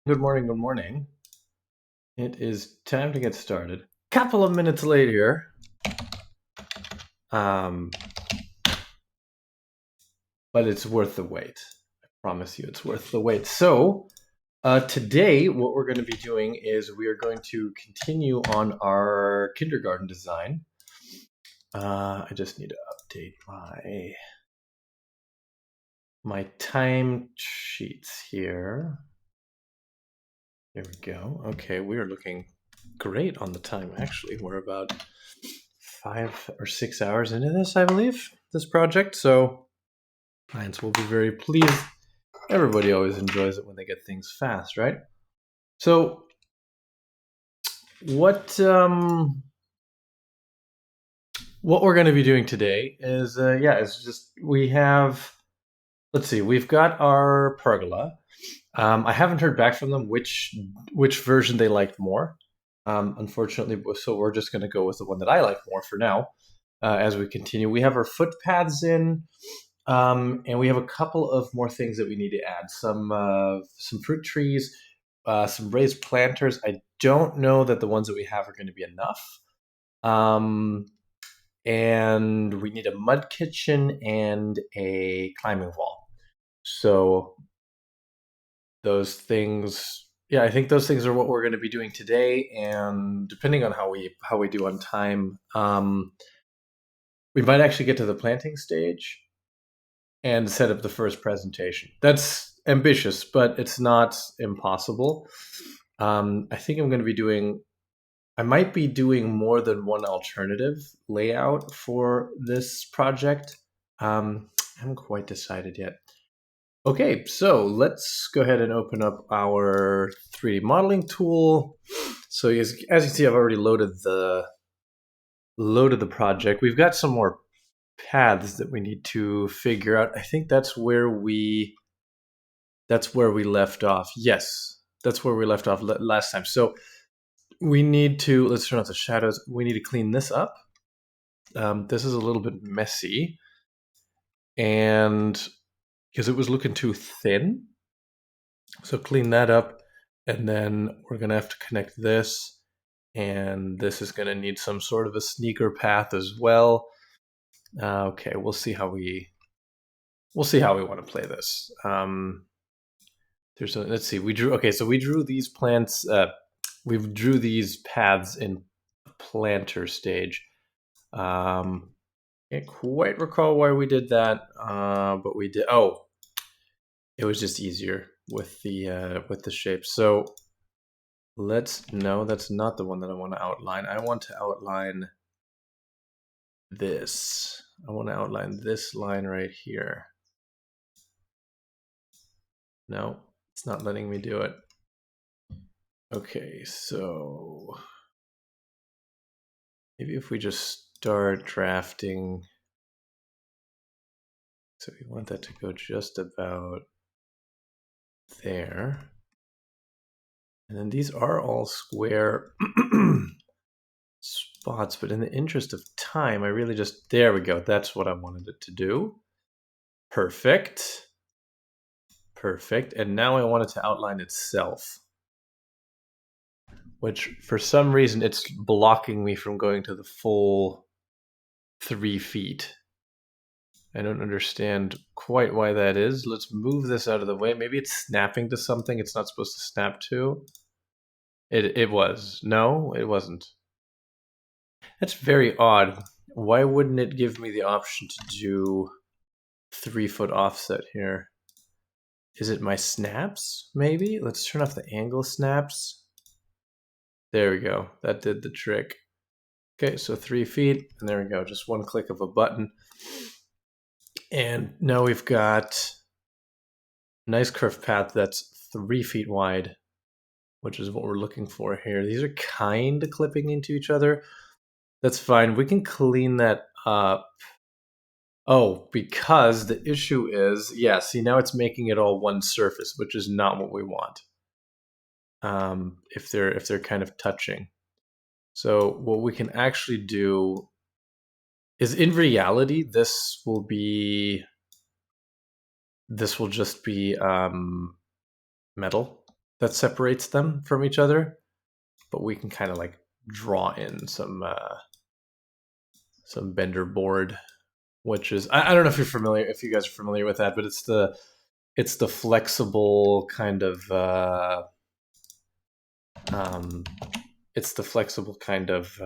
Good morning, good morning. It is time to get started. Couple of minutes late here. Um, but it's worth the wait. I promise you it's worth the wait. So, today what we're going to be doing is we are going to continue on our kindergarten design. I just need to update my time sheets here. There we go. Okay, we are looking great on the time, actually. We're about 5 or 6 hours into this, I believe, this project. So clients will be very pleased. Everybody always enjoys it when they get things fast, right? So what we're going to be doing today is it's just we have, let's see, we've got our pergola. I haven't heard back from them which version they liked more. Unfortunately, so we're just going to go with the one that I like more for now. As we continue, we have our footpaths in. And we have a couple of more things that we need to add. Some fruit trees, some raised planters. I don't know that the ones that we have are going to be enough. And we need a mud kitchen and a climbing wall. So those things, yeah, I think those things are what we're going to be doing today. And depending on how we do on time, we might actually get to the planting stage and set up the first presentation. That's ambitious, but it's not impossible. I think I'm going to be doing, I might be doing more than one alternative layout for this project. I haven't quite decided yet. Okay, so let's go ahead and open up our 3D modeling tool. So as you can see, I've already loaded the project. We've got some more paths that we need to figure out. I think that's where we left off. Yes, that's where we left off last time. So we need to, let's turn off the shadows. We need to clean this up. This is a little bit messy, and because it was looking too thin. So clean that up, and then we're gonna have to connect this, and this is gonna need some sort of a sneaker path as well. Okay, we'll see how we want to play this. Let's see. We drew these plants. We drew these paths in planter stage. Can't quite recall why we did that, but we did. Oh, it was just easier with the shape. So no, that's not the one that I want to outline. I want to outline this. I want to outline this line right here. No, it's not letting me do it. Okay, so maybe if we just start drafting. So we want that to go just about there. And then these are all square spots, but in the interest of time, I really just, there we go. That's what I wanted it to do. Perfect. Perfect. And now I want it to outline itself, which for some reason it's blocking me from going to the full 3 feet. I don't understand quite why that is. Let's move this out of the way. Maybe it's snapping to something it's not supposed to snap to. It was. No, it wasn't. That's very odd. Why wouldn't it give me the option to do 3-foot offset here? Is it my snaps, maybe? Let's turn off the angle snaps. There we go. That did the trick. Okay, so 3 feet, and there we go. Just one click of a button. And now we've got a nice curved path that's 3 feet wide, which is what we're looking for here. These are kind of clipping into each other. That's fine. We can clean that up. Oh, because the issue is, yeah, see, now it's making it all one surface, which is not what we want. If they're kind of touching. So what we can actually do is, in reality, this will just be metal. that separates them from each other, but we can kind of like draw in some bender board, which is I don't know if you're familiar, if you guys are familiar with that, but it's the flexible kind of um, it's the flexible kind of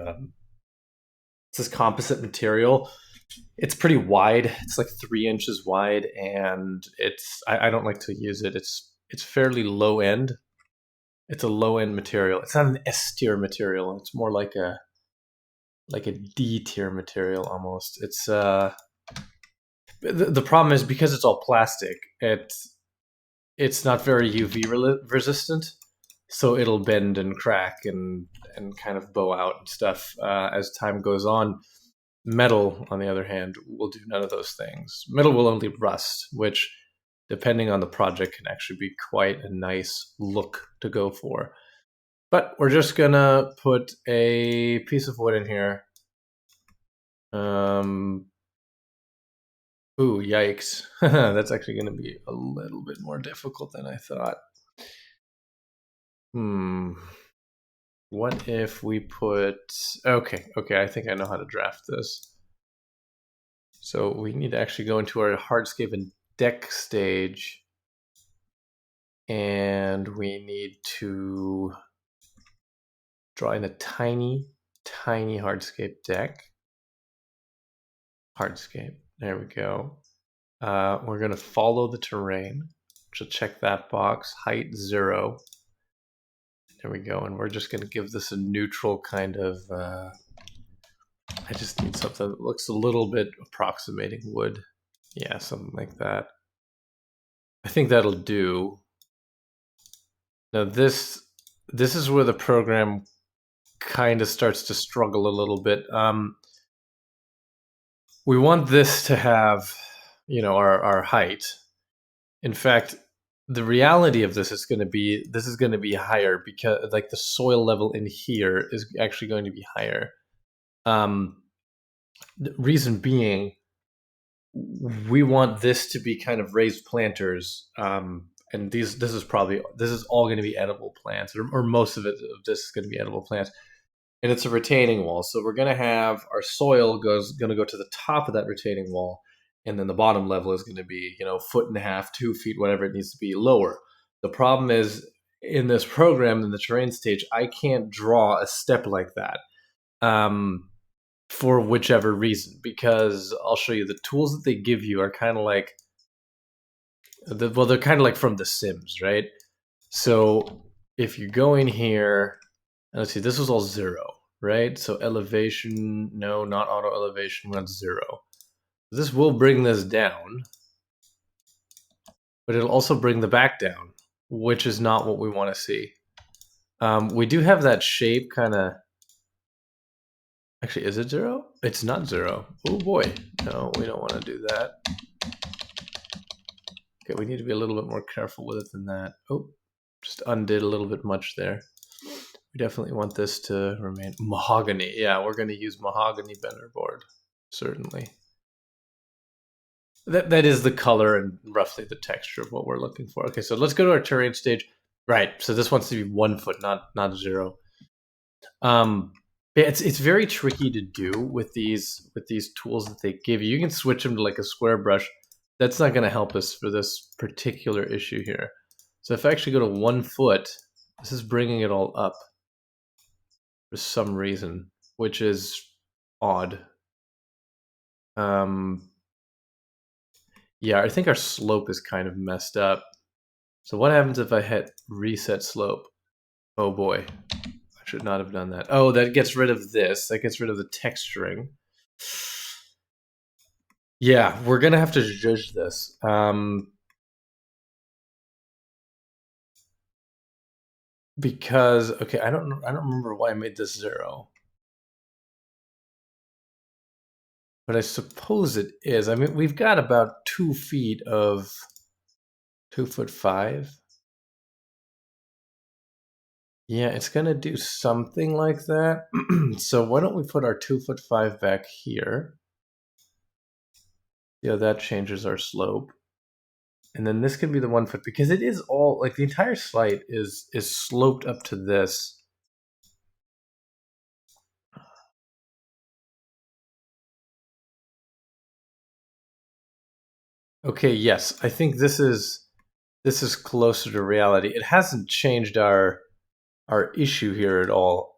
it's this composite material. It's pretty wide. It's like 3 inches wide, and I don't like to use it. It's fairly low end. It's a low end material. It's not an S tier material. It's more like a D tier material almost. It's the problem is because it's all plastic. It's not very UV resistant, so it'll bend and crack and kind of bow out and stuff as time goes on. Metal, on the other hand, will do none of those things. Metal will only rust, which, depending on the project, can actually be quite a nice look to go for. But we're just gonna put a piece of wood in here. Ooh, yikes. That's actually gonna be a little bit more difficult than I thought. What if we put... Okay, I think I know how to draft this. So we need to actually go into our hardscape and deck stage, and we need to draw in a tiny hardscape deck. Hardscape, there we go. We're gonna follow the terrain, so check that box, height 0. There we go, and we're just gonna give this a neutral kind of, I just need something that looks a little bit approximating wood. Yeah, something like that. I think that'll do. Now this is where the program kind of starts to struggle a little bit. We want this to have, our height. In fact, the reality of this is going to be higher because like the soil level in here is actually going to be higher. The reason being, we want this to be kind of raised planters, and this is all going to be edible plants, or most of this is going to be edible plants, and it's a retaining wall. So we're going to have our soil going to go to the top of that retaining wall, and then the bottom level is going to be 1.5 feet, 2 feet, whatever it needs to be lower. The problem is in this program, in the terrain stage, I can't draw a step like that. For whichever reason, because I'll show you the tools that they give you are kind of like, they're kind of like from The Sims, right? So if you go in here, let's see, this was all 0, right? So elevation, no, not auto elevation, we want 0. This will bring this down, but it'll also bring the back down, which is not what we want to see. We do have that shape kind of... Actually, is it 0? It's not 0. Oh boy. No, we don't want to do that. Okay, we need to be a little bit more careful with it than that. Oh, just undid a little bit much there. We definitely want this to remain mahogany. Yeah, we're going to use mahogany bender board. Certainly. That is the color and roughly the texture of what we're looking for. Okay, so let's go to our terrain stage. Right, so this wants to be 1 foot, not 0. It's very tricky to do with these tools that they give you. You can switch them to like a square brush. That's not going to help us for this particular issue here. So if I actually go to 1 foot, this is bringing it all up for some reason, which is odd. Yeah, I think our slope is kind of messed up. So what happens if I hit reset slope? Oh boy, I should not have done that. Oh, that gets rid of this. That gets rid of the texturing. Yeah, we're gonna have to judge this. Because okay, I don't remember why I made this 0. But I suppose it is. I mean, we've got about 2 feet of 2'5". Yeah, it's gonna do something like that. So why don't we put our 2'5" back here? Yeah, that changes our slope. and then this can be the 1 foot, because it is all like the entire slide is sloped up to this. Okay, yes, I think this is closer to reality. It hasn't changed our issue here at all.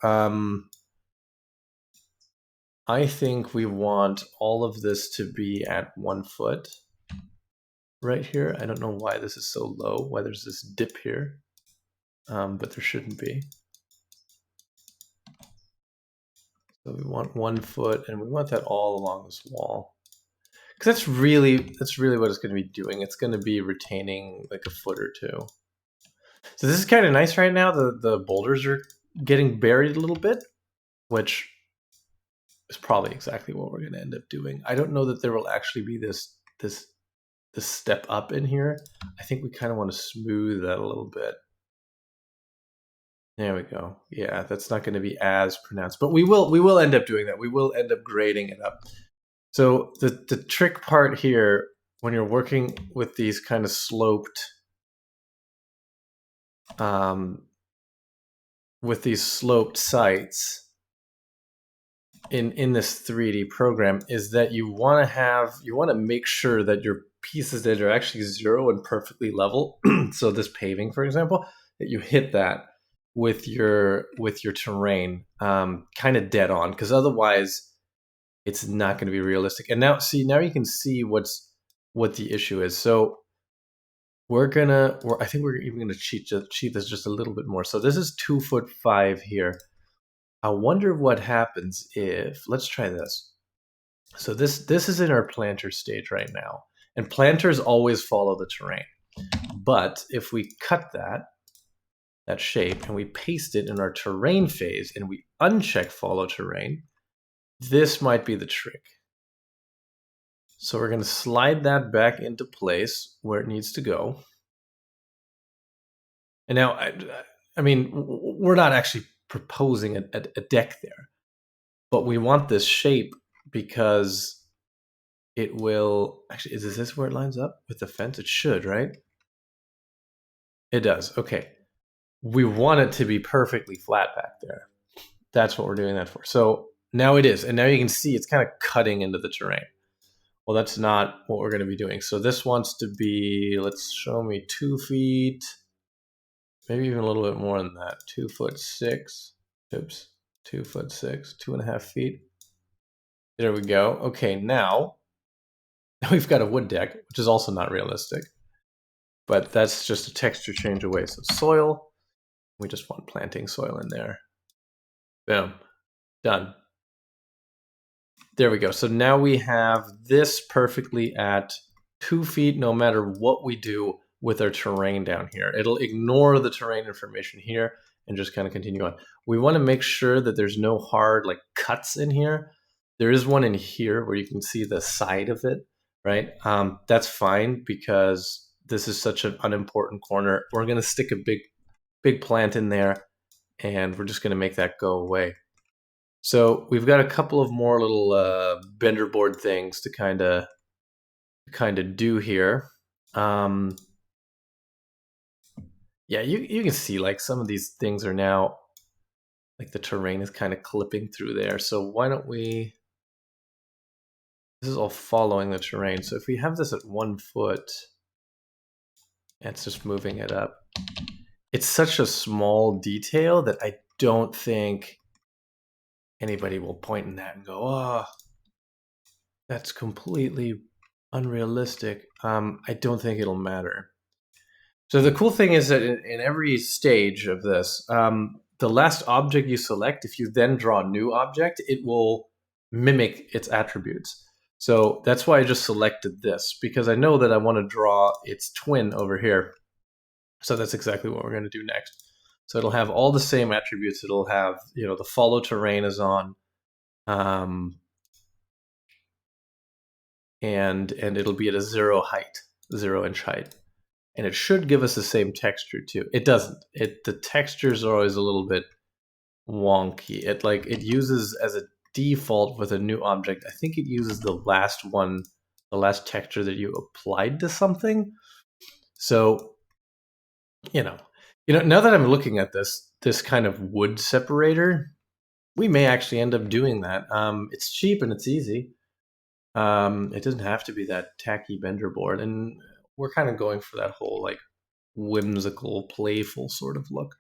I think we want all of this to be at 1 foot right here. I don't know why this is so low, why there's this dip here, but there shouldn't be. So we want 1 foot, and we want that all along this wall. Because that's really what it's going to be doing. It's going to be retaining like a foot or two. So this is kind of nice right now. The boulders are getting buried a little bit, which is probably exactly what we're going to end up doing. I don't know that there will actually be this step up in here. I think we kind of want to smooth that a little bit. There we go. Yeah, that's not going to be as pronounced, but we will end up doing that. We will end up grading it up. So the trick part here, when you're working with these kind of sloped, sites in this 3D program, is that you want to make sure that your pieces that are actually zero and perfectly level. So this paving, for example, that you hit that with your terrain kind of dead on, because otherwise it's not going to be realistic. And now you can see what the issue is. So I think we're even gonna cheat this just a little bit more. So this is 2'5" here. I wonder what happens if, let's try this. So this is in our planter stage right now, and planters always follow the terrain. But if we cut that shape and we paste it in our terrain phase and we uncheck follow terrain, this might be the trick. So we're going to slide that back into place where it needs to go. And now, I mean, we're not actually proposing a deck there, but we want this shape because it will actually, is this where it lines up with the fence? It should, right? It does. Okay. We want it to be perfectly flat back there. That's what we're doing that for. So now it is. And now you can see it's kind of cutting into the terrain. Well, that's not what we're going to be doing. So this wants to be, let's show me 2 feet, maybe even a little bit more than that. 2'6". Oops, 2'6", 2.5 feet. There we go. Okay, now we've got a wood deck, which is also not realistic, but that's just a texture change away. So soil, we just want planting soil in there. Boom, done. There we go. So now we have this perfectly at 2 feet, no matter what we do with our terrain down here. It'll ignore the terrain information here and just kind of continue on. We want to make sure that there's no hard like cuts in here. There is one in here where you can see the side of it, right? That's fine because this is such an unimportant corner. We're going to stick a big plant in there, and we're just going to make that go away. So we've got a couple of more little bender board things to kind of do here. Yeah, you can see like some of these things are now like the terrain is kind of clipping through there. So why don't we? This is all following the terrain. So if we have this at 1 foot, it's just moving it up. It's such a small detail that I don't think anybody will point in that and go, oh, that's completely unrealistic. I don't think it'll matter. So the cool thing is that in every stage of this, the last object you select, if you then draw a new object, it will mimic its attributes. So that's why I just selected this, because I know that I want to draw its twin over here. So that's exactly what we're going to do next. So it'll have all the same attributes. It'll have, the follow terrain is on, and it'll be at a 0-inch height. And it should give us the same texture too. It doesn't. The textures are always a little bit wonky. It uses as a default with a new object. I think it uses the last texture that you applied to something. So, you know, now that I'm looking at this kind of wood separator, we may actually end up doing that. It's cheap and it's easy. It doesn't have to be that tacky bender board, and we're kind of going for that whole like whimsical, playful sort of look.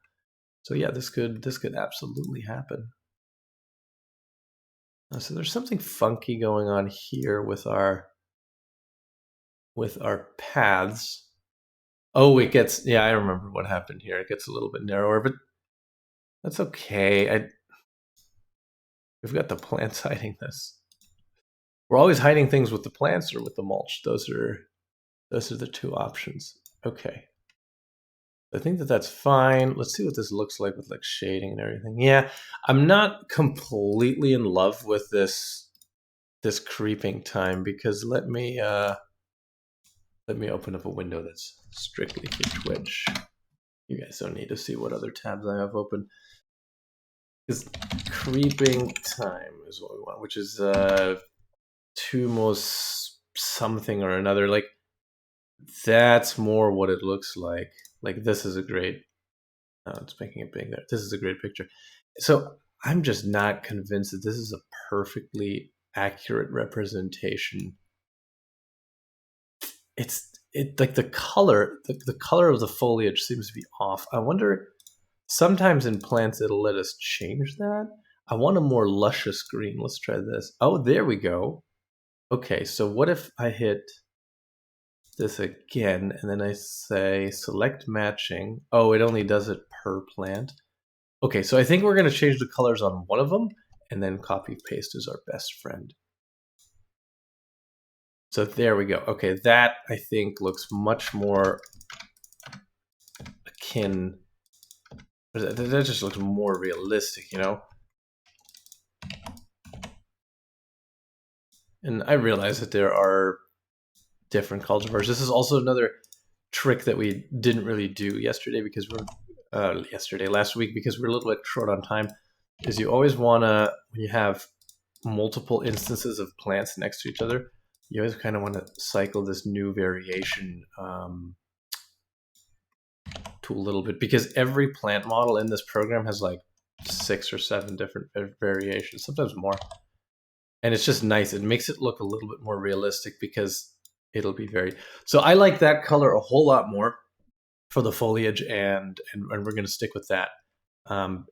So yeah, this could absolutely happen. So there's something funky going on here with our paths. Oh, it gets, yeah, I remember what happened here. It gets a little bit narrower, but that's okay. We've got the plants hiding this. We're always hiding things with the plants or with the mulch. Those are the two options. Okay. I think that's fine. Let's see what this looks like with like shading and everything. Yeah, I'm not completely in love with this creeping time, because let me open up a window that's strictly for Twitch. You guys don't need to see what other tabs I have open. Because creeping time is what we want, which is Tumos something or another. Like, that's more what it looks like. Like, this is a great, it's making it big there. This is a great picture. So I'm just not convinced that this is a perfectly accurate representation. It like the color of the foliage seems to be off. I wonder, sometimes in plants it'll let us change that. I want a more luscious green. Let's try this. Oh, there we go. Okay, so what if I hit this again and then I say select matching? Oh, it only does it per plant. Okay, so I think we're going to change the colors on one of them, and then copy paste is our best friend. So there we go. Okay, that I think looks much more akin. That just looks more realistic, And I realize that there are different cultivars. This is also another trick that we didn't really do yesterday because last week, because we're a little bit short on time. Is you always want to, when you have multiple instances of plants next to each other, you always kind of want to cycle this new variation to a little bit, because every plant model in this program has like 6 or 7 different variations, sometimes more. And it's just nice. It makes it look a little bit more realistic because it'll be very. So I like that color a whole lot more for the foliage, and we're going to stick with that.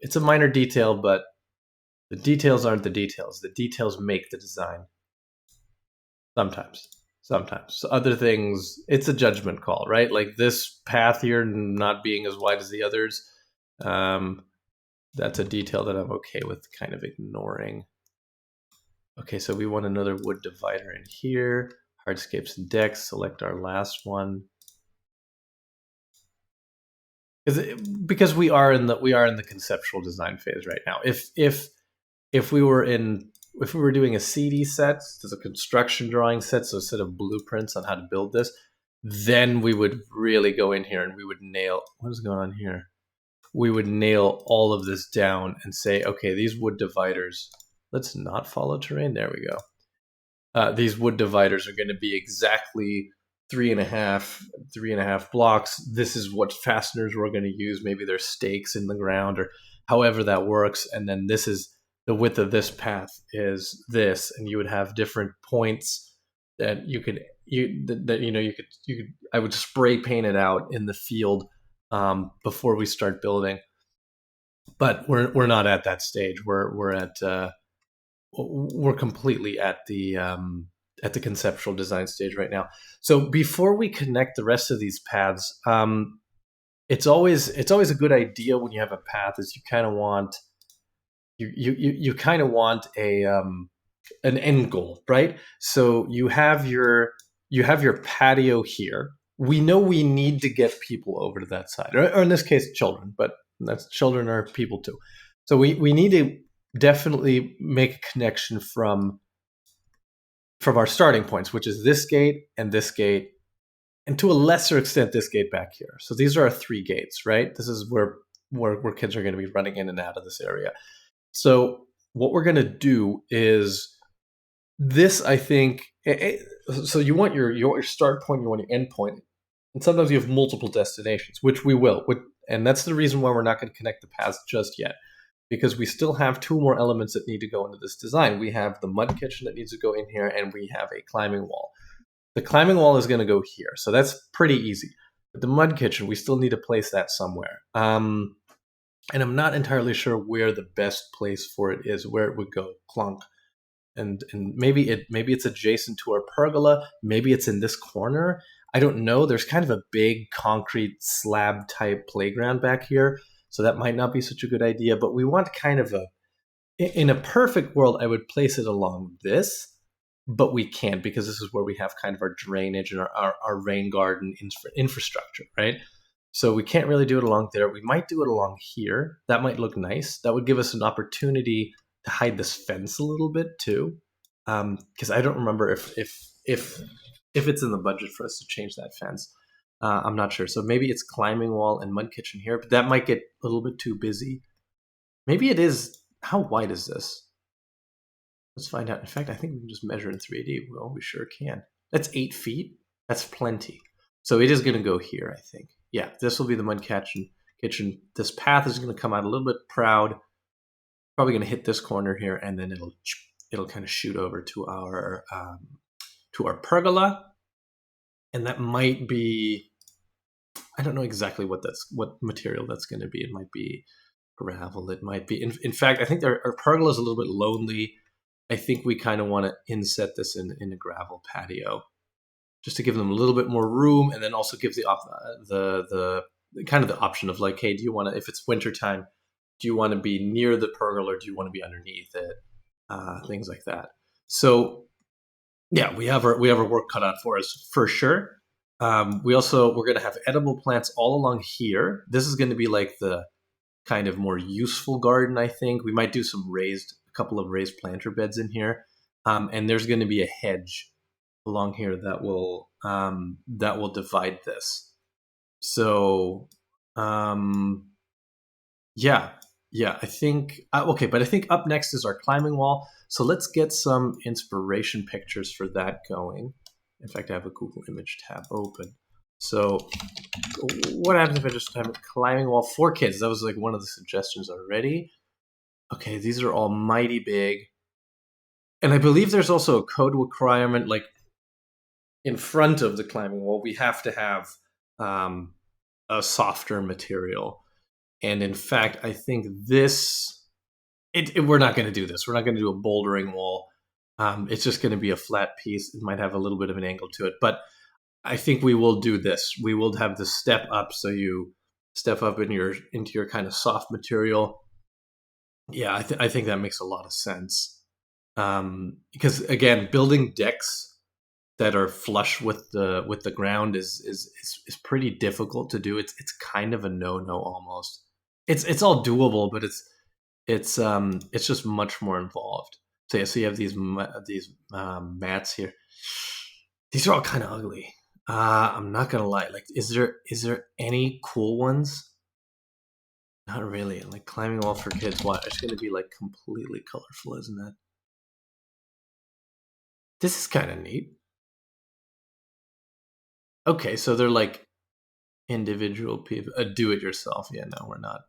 It's a minor detail, but the details aren't the details. The details make the design. Sometimes. So other things, it's a judgment call, right? Like this path here not being as wide as the others. That's a detail that I'm okay with kind of ignoring. Okay, so we want another wood divider in here. Hardscapes and decks, select our last one. Because we are in the conceptual design phase right now. If we were doing a CD set, there's a construction drawing set, so a set of blueprints on how to build this, then we would really go in here and we would nail what is going on here. We would nail all of this down and say, okay, these wood dividers. Let's not follow terrain. There we go. These wood dividers are going to be exactly 3.5 blocks. This is what fasteners we're going to use. Maybe there's stakes in the ground or however that works. And then this is the width of this path is this, and you would have different points that I would spray paint it out in the field before we start building. But we're not at that stage. We're completely at the conceptual design stage right now. So before we connect the rest of these paths, it's always a good idea when you have a path is you kind of want a an end goal, right? So you have your patio here. We know we need to get people over to that side, or in this case, children, but children are people too. So we need to definitely make a connection from our starting points, which is this gate, and to a lesser extent this gate back here. So these are our 3 gates, right? This is where kids are going to be running in and out of this area. So what we're going to do is this, I think. So you want your start point, you want your end point. And sometimes you have multiple destinations, which we will. And that's the reason why we're not going to connect the paths just yet, because we still have two more elements that need to go into this design. We have the mud kitchen that needs to go in here, and we have a climbing wall. The climbing wall is going to go here, so that's pretty easy. But the mud kitchen, we still need to place that somewhere. And I'm not entirely sure where the best place for it is, where it would go. Clunk. And maybe it's adjacent to our pergola. Maybe it's in this corner. I don't know. There's kind of a big concrete slab type playground back here, so that might not be such a good idea. But we want kind of in a perfect world, I would place it along this, but we can't because this is where we have kind of our drainage and our rain garden infrastructure, right? So we can't really do it along there. We might do it along here. That might look nice. That would give us an opportunity to hide this fence a little bit too, because I don't remember if it's in the budget for us to change that fence. I'm not sure. So maybe it's climbing wall and mud kitchen here, but that might get a little bit too busy. Maybe it is. How wide is this? Let's find out. In fact, I think we can just measure in 3D. Well, we sure can. That's 8 feet. That's plenty. So it is going to go here, I think. Yeah, this will be the mud kitchen. This path is going to come out a little bit proud. Probably going to hit this corner here, and then it'll kind of shoot over to our pergola, and that might be. I don't know exactly what material that's going to be. It might be gravel. It might be. In fact, I think our pergola is a little bit lonely. I think we kind of want to inset this in a gravel patio, just to give them a little bit more room, and then also give the kind of the option of like, hey, do you want to, if it's wintertime, do you want to be near the pergola or do you want to be underneath it? Things like that. So yeah, we have our work cut out for us for sure. We're going to have edible plants all along here. This is going to be like the kind of more useful garden, I think. We might do a couple of raised planter beds in here. And there's going to be a hedge along here that will divide this. So, yeah, I think okay, but I think up next is our climbing wall. So let's get some inspiration pictures for that going. In fact, I have a Google Image tab open. So what happens if I just have a climbing wall for kids? That was like one of the suggestions already. Okay, these are all mighty big. And I believe there's also a code requirement, like in front of the climbing wall, we have to have a softer material. And in fact, I think we're not going to do this. We're not going to do a bouldering wall. It's just going to be a flat piece. It might have a little bit of an angle to it, but I think we will do this. We will have the step up, so you step up into your kind of soft material. Yeah, I think that makes a lot of sense. Because again, building decks that are flush with the ground is pretty difficult to do. It's kind of a no almost. It's all doable, but it's just much more involved. So yeah, so you have these mats here. These are all kind of ugly. I'm not gonna lie. Like, is there any cool ones? Not really. Like climbing wall for kids. Why? It's gonna be like completely colorful, isn't it? This is kind of neat. Okay, so they're like individual people. Do it yourself. Yeah, no, we're not.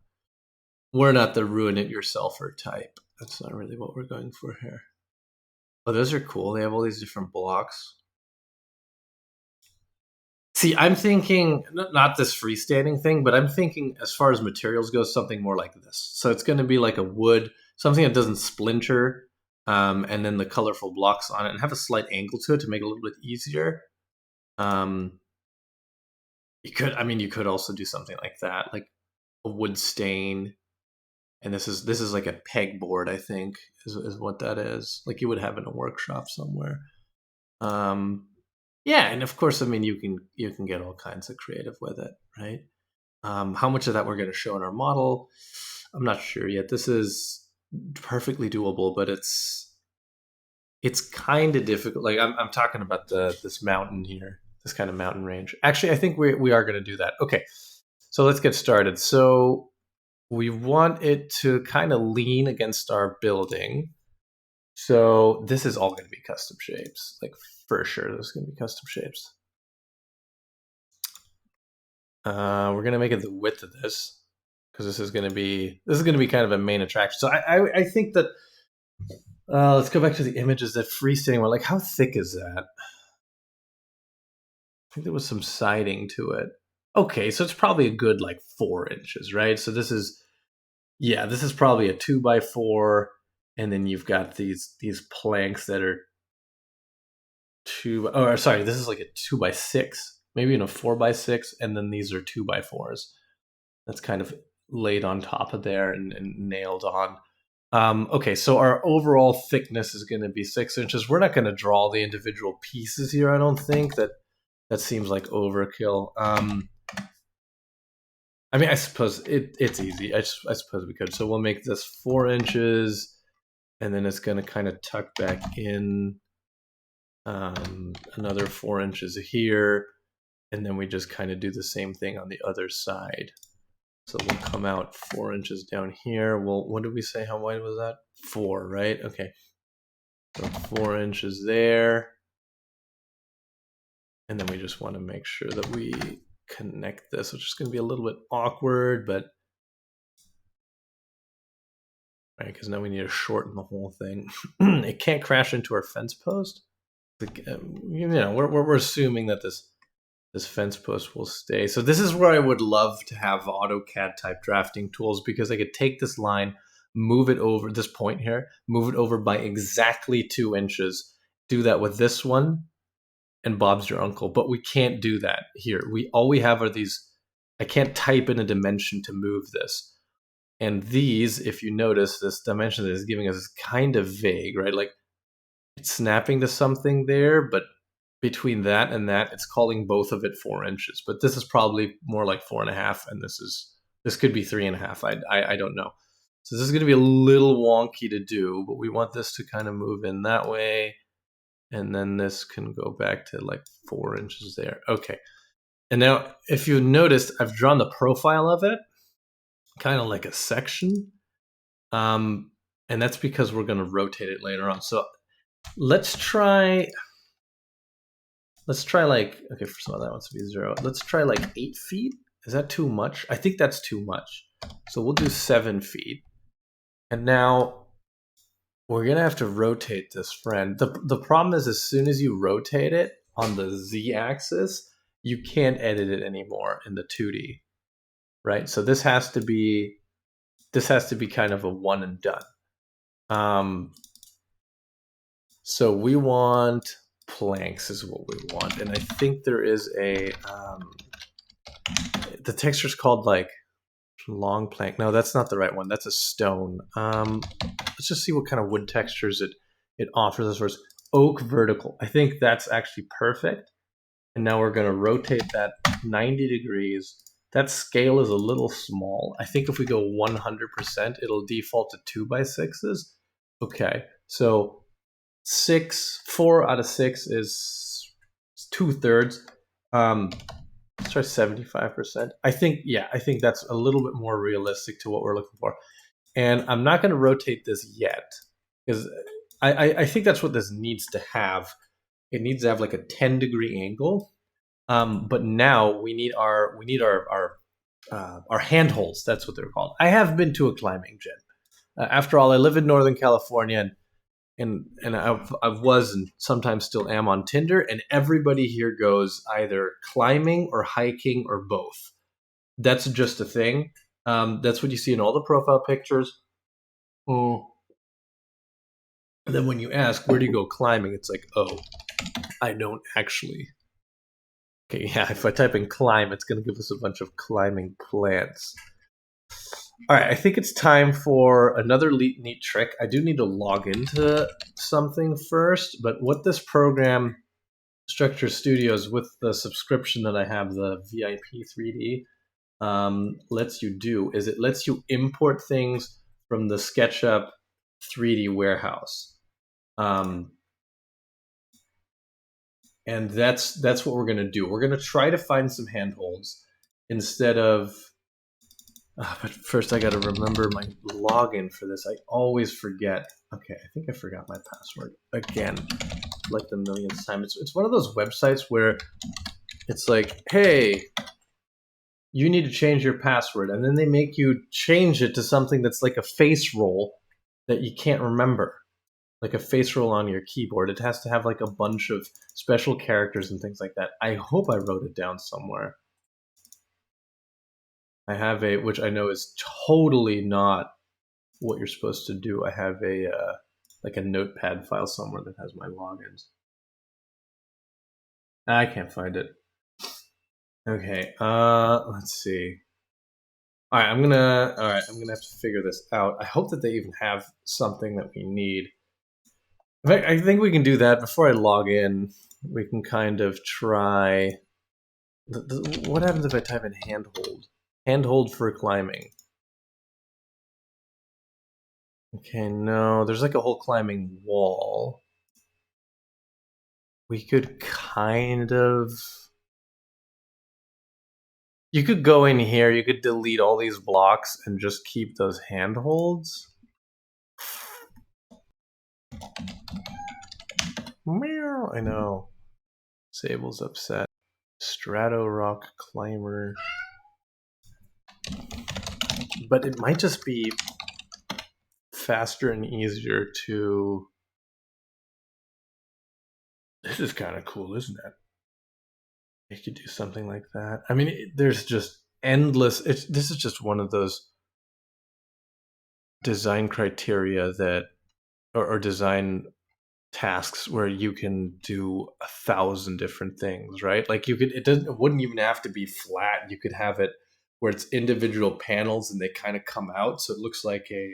We're not the ruin it yourselfer type. That's not really what we're going for here. Oh, those are cool. They have all these different blocks. See, I'm thinking not this freestanding thing, but I'm thinking as far as materials go, something more like this. So it's going to be like a wood, something that doesn't splinter, and then the colorful blocks on it, and have a slight angle to it to make it a little bit easier. Um, you could also do something like that, like a wood stain, and this is like a pegboard, I think, is what that is. Like you would have in a workshop somewhere. Um, yeah, and of course, I mean, you can get all kinds of creative with it, right? How much of that we're going to show in our model, I'm not sure yet. This is perfectly doable, but it's kind of difficult. Like I'm talking about this mountain here, this kind of mountain range. Actually, I think we are going to do that. Okay, so let's get started. So we want it to kind of lean against our building. So this is all going to be custom shapes, like for sure. This is going to be custom shapes. We're gonna make it the width of this because this is gonna be kind of a main attraction. So I think that let's go back to the images that freestanding one. Like, how thick is that? I think there was some siding to it. Okay, so it's probably a good like 4 inches, right? So this is probably a 2x4, and then you've got these planks that are sorry, this is like a 2x6, maybe in a 4x6, and then these are 2x4s. That's kind of laid on top of there and nailed on. Okay, so our overall thickness is going to be 6 inches. We're not going to draw the individual pieces here. I don't think that seems like overkill. I mean, I suppose it's easy. I suppose we could. So we'll make this 4 inches, and then it's going to kind of tuck back in another 4 inches here, and then we just kind of do the same thing on the other side. So we'll come out 4 inches down here. Well, what did we say? How wide was that? 4, right? Okay. So 4 inches there. And then we just want to make sure that we connect this, which is going to be a little bit awkward, but right, because now we need to shorten the whole thing. It can't crash into our fence post. You know, we're assuming that this fence post will stay. So this is where I would love to have AutoCAD type drafting tools, because I could take this line, move it over this point here, move it over by exactly 2 inches, do that with this one, and Bob's your uncle. But we can't do that here. All we have are these. I can't type in a dimension to move this. And these, if you notice, this dimension that is giving us is kind of vague, right? Like, it's snapping to something there, but between that and that, it's calling both of it 4 inches. But this is probably more like 4.5, and this could be 3.5. I don't know. So this is going to be a little wonky to do, but we want this to kind of move in that way, and then this can go back to like 4 inches there. Okay. And now, if you noticed, I've drawn the profile of it, kind of like a section. And that's because we're going to rotate it later on. So let's try like, okay, first of all, that wants to be 0. Let's try like 8 feet. Is that too much? I think that's too much. So we'll do 7 feet. And now we're going to have to rotate this friend. The problem is, as soon as you rotate it on the Z-axis, you can't edit it anymore in the 2D, right? So this has to be kind of a one and done. So we want planks is what we want, and I think there is a the texture's called like long plank. No, that's not the right one. That's a stone. Let's just see what kind of wood textures it offers us first. Oak vertical. I think that's actually perfect. And now we're going to rotate that 90 degrees. That scale is a little small. I think if we go 100%, it'll default to 2x6s. Okay, so 4 out of 6 is 2/3. Let's try 75%. I think that's a little bit more realistic to what we're looking for. And I'm not going to rotate this yet, because I think that's what this needs to have. It needs to have like a 10-degree angle. But now we need our handholds. That's what they're called. I have been to a climbing gym. After all, I live in Northern California, and I was and sometimes still am on Tinder, and everybody here goes either climbing or hiking or both. That's just a thing. That's what you see in all the profile pictures. And then when you ask, where do you go climbing? It's like, oh, I don't actually. Okay, yeah, if I type in climb, it's going to give us a bunch of climbing plants. All right, I think it's time for another neat trick. I do need to log into something first, but what this program, Structure Studios, with the subscription that I have, the VIP 3D, lets you do is it lets you import things from the SketchUp 3D warehouse. And that's what we're going to do. We're going to try to find some handholds instead of... but first I got to remember my login for this. I always forget. Okay, I think I forgot my password again, like the millionth time. It's one of those websites where it's like, hey, you need to change your password. And then they make you change it to something that's like a face roll that you can't remember. Like a face roll on your keyboard. It has to have like a bunch of special characters and things like that. I hope I wrote it down somewhere. I have a, which I know is totally not what you're supposed to do. I have a like a notepad file somewhere that has my logins. I can't find it. Okay, let's see. All right, I'm gonna have to figure this out. I hope that they even have something that we need. I think we can do that before I log in. We can kind of try. What happens if I type in handhold? Handhold for climbing. Okay, no, there's like a whole climbing wall. We could kind of. You could go in here, you could delete all these blocks and just keep those handholds. Meow, I know. Sable's upset. Strato Rock Climber. But it might just be faster and easier to. This is kind of cool, isn't it? You could do something like that. I mean, there's just endless. This is just one of those design criteria that, or design tasks where you can do 1,000 different things, right? Like you could, it wouldn't even have to be flat. You could have it where it's individual panels and they kind of come out, so it looks like a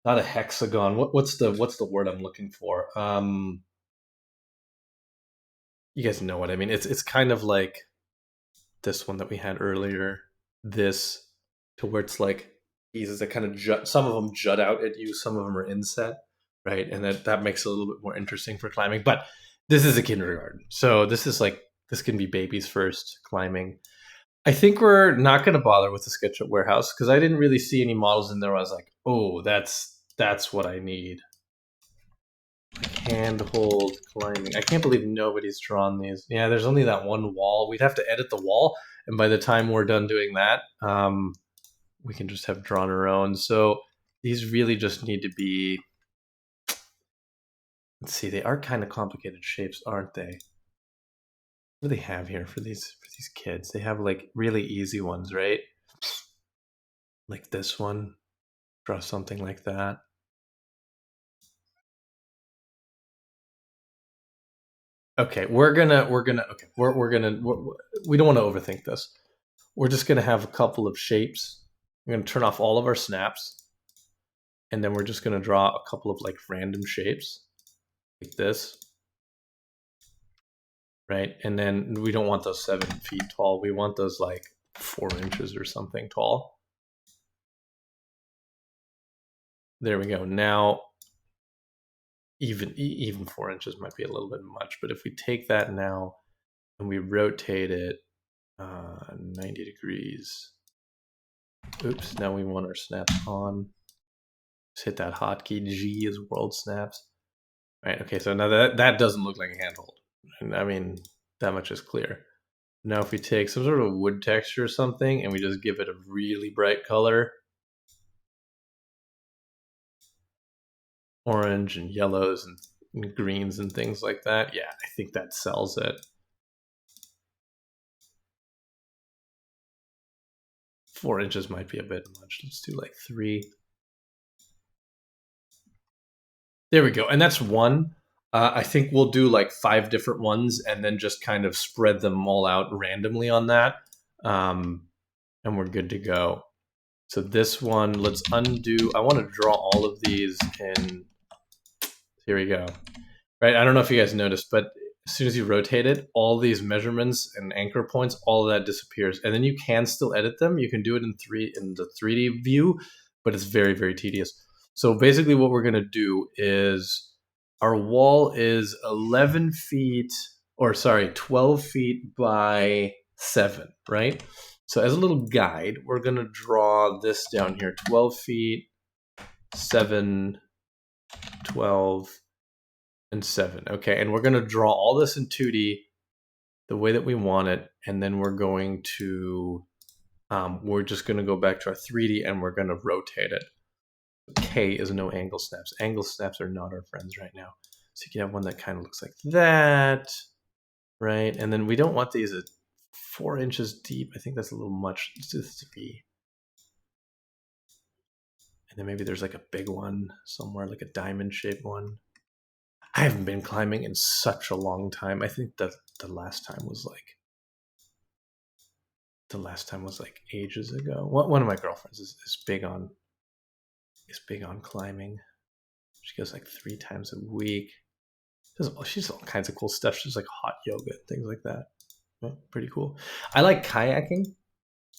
not a hexagon. What's the word I'm looking for? You guys know what I mean. It's kind of like this one that we had earlier. This to where it's like pieces that kind of jut. Some of them jut out at you. Some of them are inset, right? And that makes it a little bit more interesting for climbing. But this is a kindergarten, so this can be babies first climbing. I think we're not going to bother with the SketchUp warehouse because I didn't really see any models in there where I was like, oh, that's what I need. Handhold climbing. I can't believe nobody's drawn these. Yeah, there's only that one wall. We'd have to edit the wall, and by the time we're done doing that, we can just have drawn our own. So these really just need to be. Let's see, they are kind of complicated shapes, aren't they? What do they have here for these kids? They have like really easy ones, right? Like this one. Draw something like that. Okay, we're gonna okay, we don't want to overthink this. We're just gonna have a couple of shapes. We're gonna turn off all of our snaps, and then we're just gonna draw a couple of like random shapes, like this, right? And then we don't want those 7 feet tall. We want those like 4 inches or something tall. There we go. Now, even 4 inches might be a little bit much, but if we take that now and we rotate it 90 degrees. Oops, now we want our snaps on. Just hit that hotkey. G is world snaps. Right, okay, so now that doesn't look like a handhold. And I mean, that much is clear. Now if we take some sort of wood texture or something and we just give it a really bright color, orange and yellows and greens and things like that, yeah, I think that sells it. 4 inches might be a bit much. Let's do like 3. There we go. And that's one. I think we'll do like 5 different ones and then just kind of spread them all out randomly on that. And we're good to go. So this one, let's undo. I want to draw all of these in. Here we go. Right. I don't know if you guys noticed, but as soon as you rotate it, all these measurements and anchor points, all of that disappears. And then you can still edit them. You can do it in the 3D view, but it's very, very tedious. So basically what we're going to do is our wall is 11 feet, or sorry, 12 feet by 7, right? So as a little guide, we're going to draw this down here, 12 feet, 7, 12, and 7. Okay, and we're going to draw all this in 2D the way that we want it, and then we're just going to go back to our 3D and we're going to rotate it. K is no angle snaps. Angle snaps are not our friends right now. So you can have one that kind of looks like that, right? And then we don't want these at 4 inches deep. I think that's a little much. Let's do 3. And then maybe there's like a big one somewhere, like a diamond shaped one. I haven't been climbing in such a long time. I think that the last time was like ages ago. One of my girlfriends is big on climbing. She goes like 3 times a week. She's all kinds of cool stuff. She's like hot yoga and things like that. Yeah, pretty cool. I like kayaking.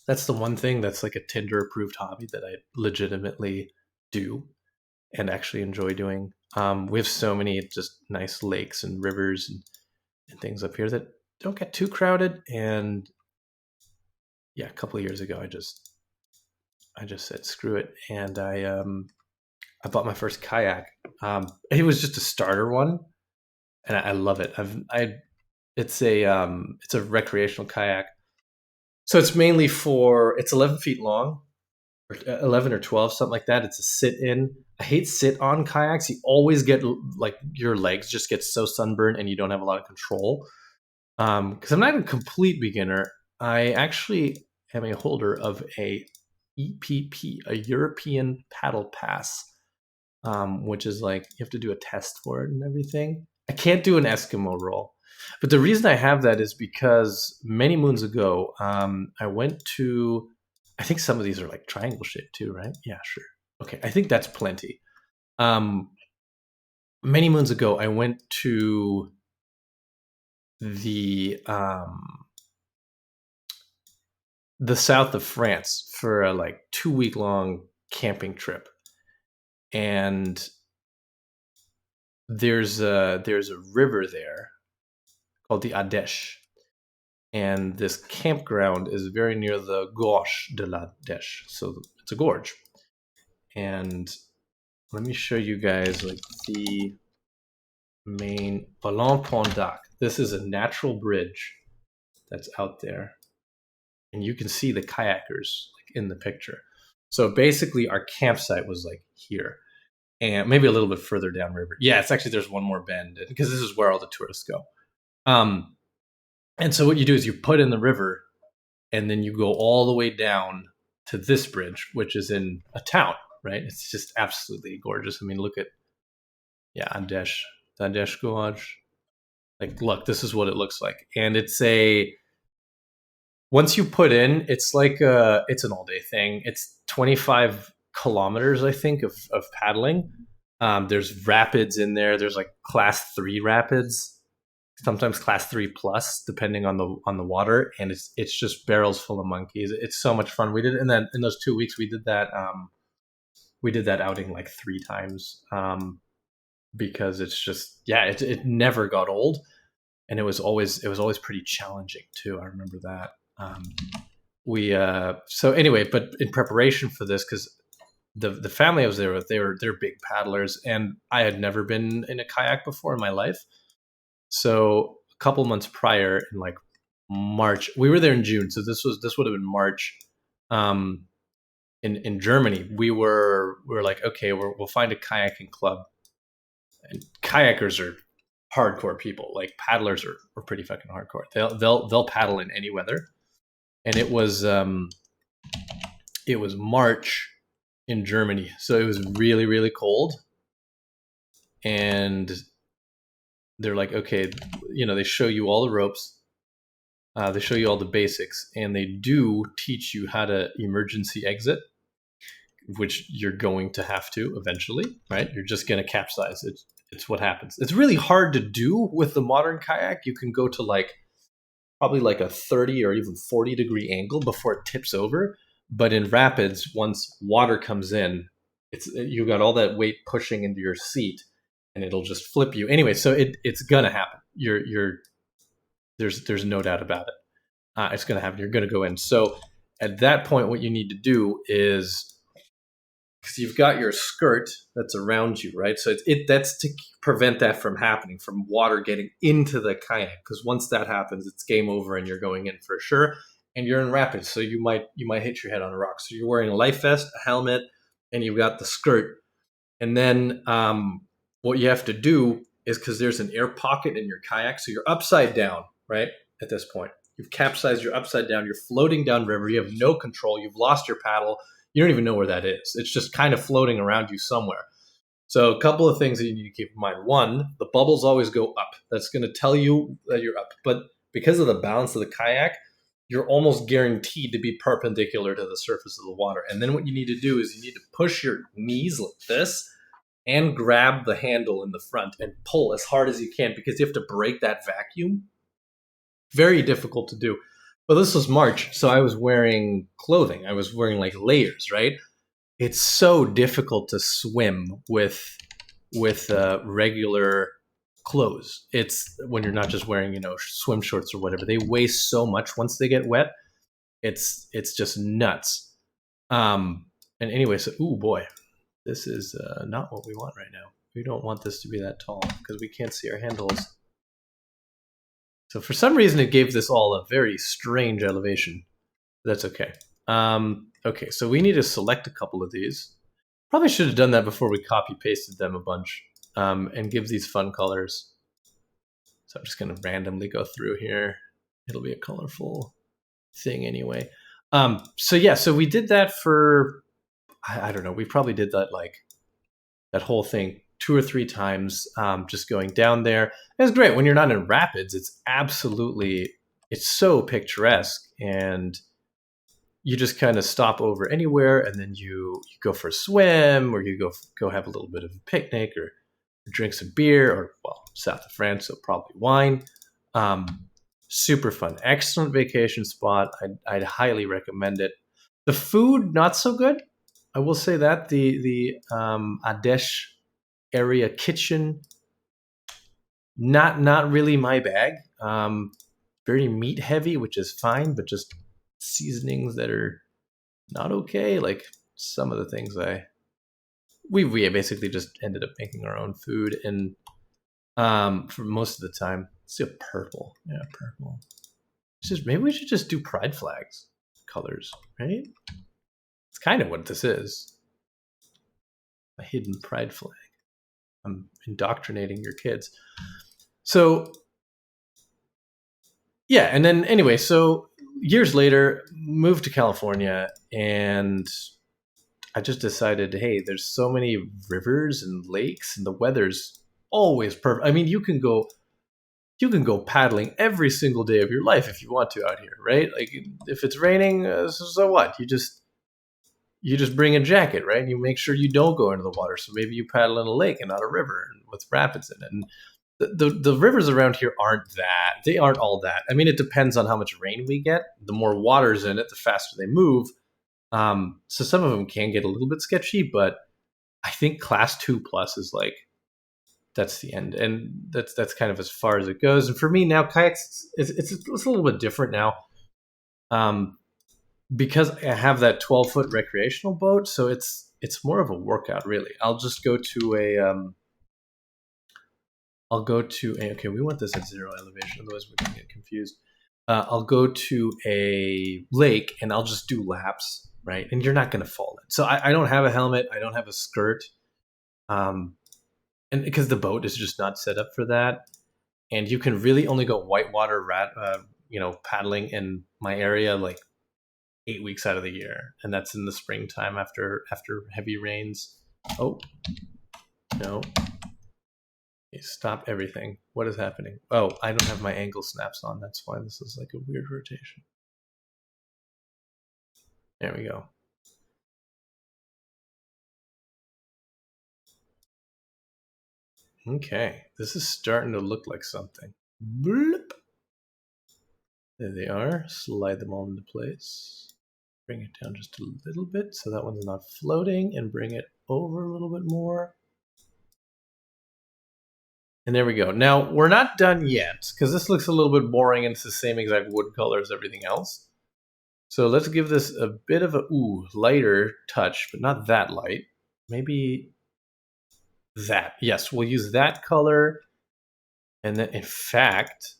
That's the one thing that's like a Tinder approved hobby that I legitimately do and actually enjoy doing. We have so many just nice lakes and rivers and things up here that don't get too crowded. And yeah, a couple of years ago, I just said screw it, and I bought my first kayak. It was just a starter one, and I love it. It's a recreational kayak, so it's mainly it's 11 feet long, or 11 or 12, something like that. It's a sit in. I hate sit on kayaks. You always get like your legs just get so sunburned, and you don't have a lot of control. Because I'm not a complete beginner. I actually am a holder of a EPP, a European Paddle Pass, which is like you have to do a test for it and everything. I can't do an Eskimo roll, but the reason I have that is because many moons ago, I went to. I think some of these are like triangle shaped too, right? Yeah, sure. Okay, I think that's plenty. Um, Many moons ago, I went to the south of France for a like 2 week long camping trip, and there's a river there called the Ardèche, and this campground is very near the Gorge de la Dèche, so it's a gorge. And let me show you guys like the main Ballon Pont d'Arc. This is a natural bridge that's out there, and you can see the kayakers like in the picture. So basically, our campsite was like here, and maybe a little bit further downriver. Yeah, it's actually there's one more bend because this is where all the tourists go. And so what you do is you put in the river, and then you go all the way down to this bridge, which is in a town, right? It's just absolutely gorgeous. I mean, look at Ardèche Gorge. Like, look, this is what it looks like, and it's a once you put in, it's like it's an all day thing. It's 25 kilometers, I think, of paddling. There's rapids in there. There's like class 3 rapids, sometimes class 3 plus, depending on the water. And it's just barrels full of monkeys. It's so much fun. We did it, and then in those 2 weeks, we did that outing like 3 times, because it's just it never got old, and it was always pretty challenging too. I remember that. We So anyway, but in preparation for this, because the family I was there with, they're big paddlers, and I had never been in a kayak before in my life. So a couple months prior, in like March, we were there in June, so this would have been March. In Germany, we were like, okay, we'll find a kayaking club, and kayakers are hardcore people. Like paddlers are pretty fucking hardcore. They'll paddle in any weather, and it was March in Germany, so it was really really cold, and they're like, okay, they show you all the ropes, they show you all the basics, and they do teach you how to emergency exit, which you're going to have to eventually, right? You're just going to capsize. It's what happens. It's really hard to do with the modern kayak. You can go to like probably like a 30 or even 40-degree angle before it tips over. But in rapids, once water comes in, you got all that weight pushing into your seat, and it'll just flip you. Anyway, so it's gonna happen. There's no doubt about it. It's gonna happen. You're gonna go in. So at that point, what you need to do is because you've got your skirt that's around you, right? So that's to prevent that from happening, from water getting into the kayak. Because once that happens, it's game over, and you're going in for sure. And you're in rapids, so you might hit your head on a rock. So you're wearing a life vest, a helmet, and you've got the skirt. And then what you have to do is, because there's an air pocket in your kayak, so you're upside down, right? At this point, you've capsized, you're upside down, you're floating down river, you have no control, you've lost your paddle, you don't even know where that is. It's just kind of floating around you somewhere. So a couple of things that you need to keep in mind. One, the bubbles always go up. That's going to tell you that you're up. But because of the balance of the kayak, you're almost guaranteed to be perpendicular to the surface of the water. And then what you need to do is you need to push your knees like this and grab the handle in the front and pull as hard as you can, because you have to break that vacuum. Very difficult to do. Well, this was March, so I was wearing clothing. I was wearing like layers, right? It's so difficult to swim with regular clothes. It's when you're not just wearing, swim shorts or whatever. They weigh so much once they get wet. It's just nuts. And anyway, so ooh boy, this is not what we want right now. We don't want this to be that tall because we can't see our handles. So for some reason, it gave this all a very strange elevation. That's okay. Okay, so we need to select a couple of these. Probably should have done that before we copy pasted them a bunch, and give these fun colors. So I'm just going to randomly go through here. It'll be a colorful thing anyway. So we did that for, I don't know, we probably did that like that whole thing 2 or 3 times, just going down there. It's great when you're not in rapids. It's so picturesque, and you just kind of stop over anywhere, and then you go for a swim, or you go have a little bit of a picnic, or drink some beer, or south of France, so probably wine. Super fun, excellent vacation spot. I'd highly recommend it. The food not so good, I will say that. The Ardèche area kitchen, not really my bag. Very meat heavy, which is fine, but just seasonings that are not okay. Like some of the things we basically just ended up making our own food, and for most of the time. Let's do purple. Yeah, purple. Maybe we should just do pride flags colors, right? It's kind of what this is. A hidden pride flag. I'm indoctrinating your kids. So yeah, and then anyway, so years later, moved to California, and I just decided, hey, there's so many rivers and lakes, and the weather's always perfect. I mean, you can go paddling every single day of your life if you want to out here, right? Like if it's raining, so what? You just bring a jacket, right? And you make sure you don't go into the water. So maybe you paddle in a lake and not a river with rapids in it. And the rivers around here they aren't all that. I mean, it depends on how much rain we get. The more water's in it, the faster they move. So some of them can get a little bit sketchy, but I think class 2+ is like, that's the end, and that's kind of as far as it goes. And for me now, kayaks it's a little bit different now, because I have that 12-foot recreational boat, so it's more of a workout, really. I'll just go to okay, we want this at 0 elevation, otherwise we're gonna get confused. I'll go to a lake and I'll just do laps, right? And you're not gonna fall in. So I don't have a helmet, I don't have a skirt, and because the boat is just not set up for that, and you can really only go whitewater paddling in my area like 8 weeks out of the year, and that's in the springtime after heavy rains. Oh no! Okay, stop everything! What is happening? Oh, I don't have my angle snaps on. That's why this is like a weird rotation. There we go. Okay, this is starting to look like something. Bloop. There they are. Slide them all into place. Bring it down just a little bit so that one's not floating, and bring it over a little bit more. And there we go. Now, we're not done yet, because this looks a little bit boring and it's the same exact wood color as everything else. So let's give this a bit of a lighter touch, but not that light. maybe that. Yes, we'll use that color. And then, in fact,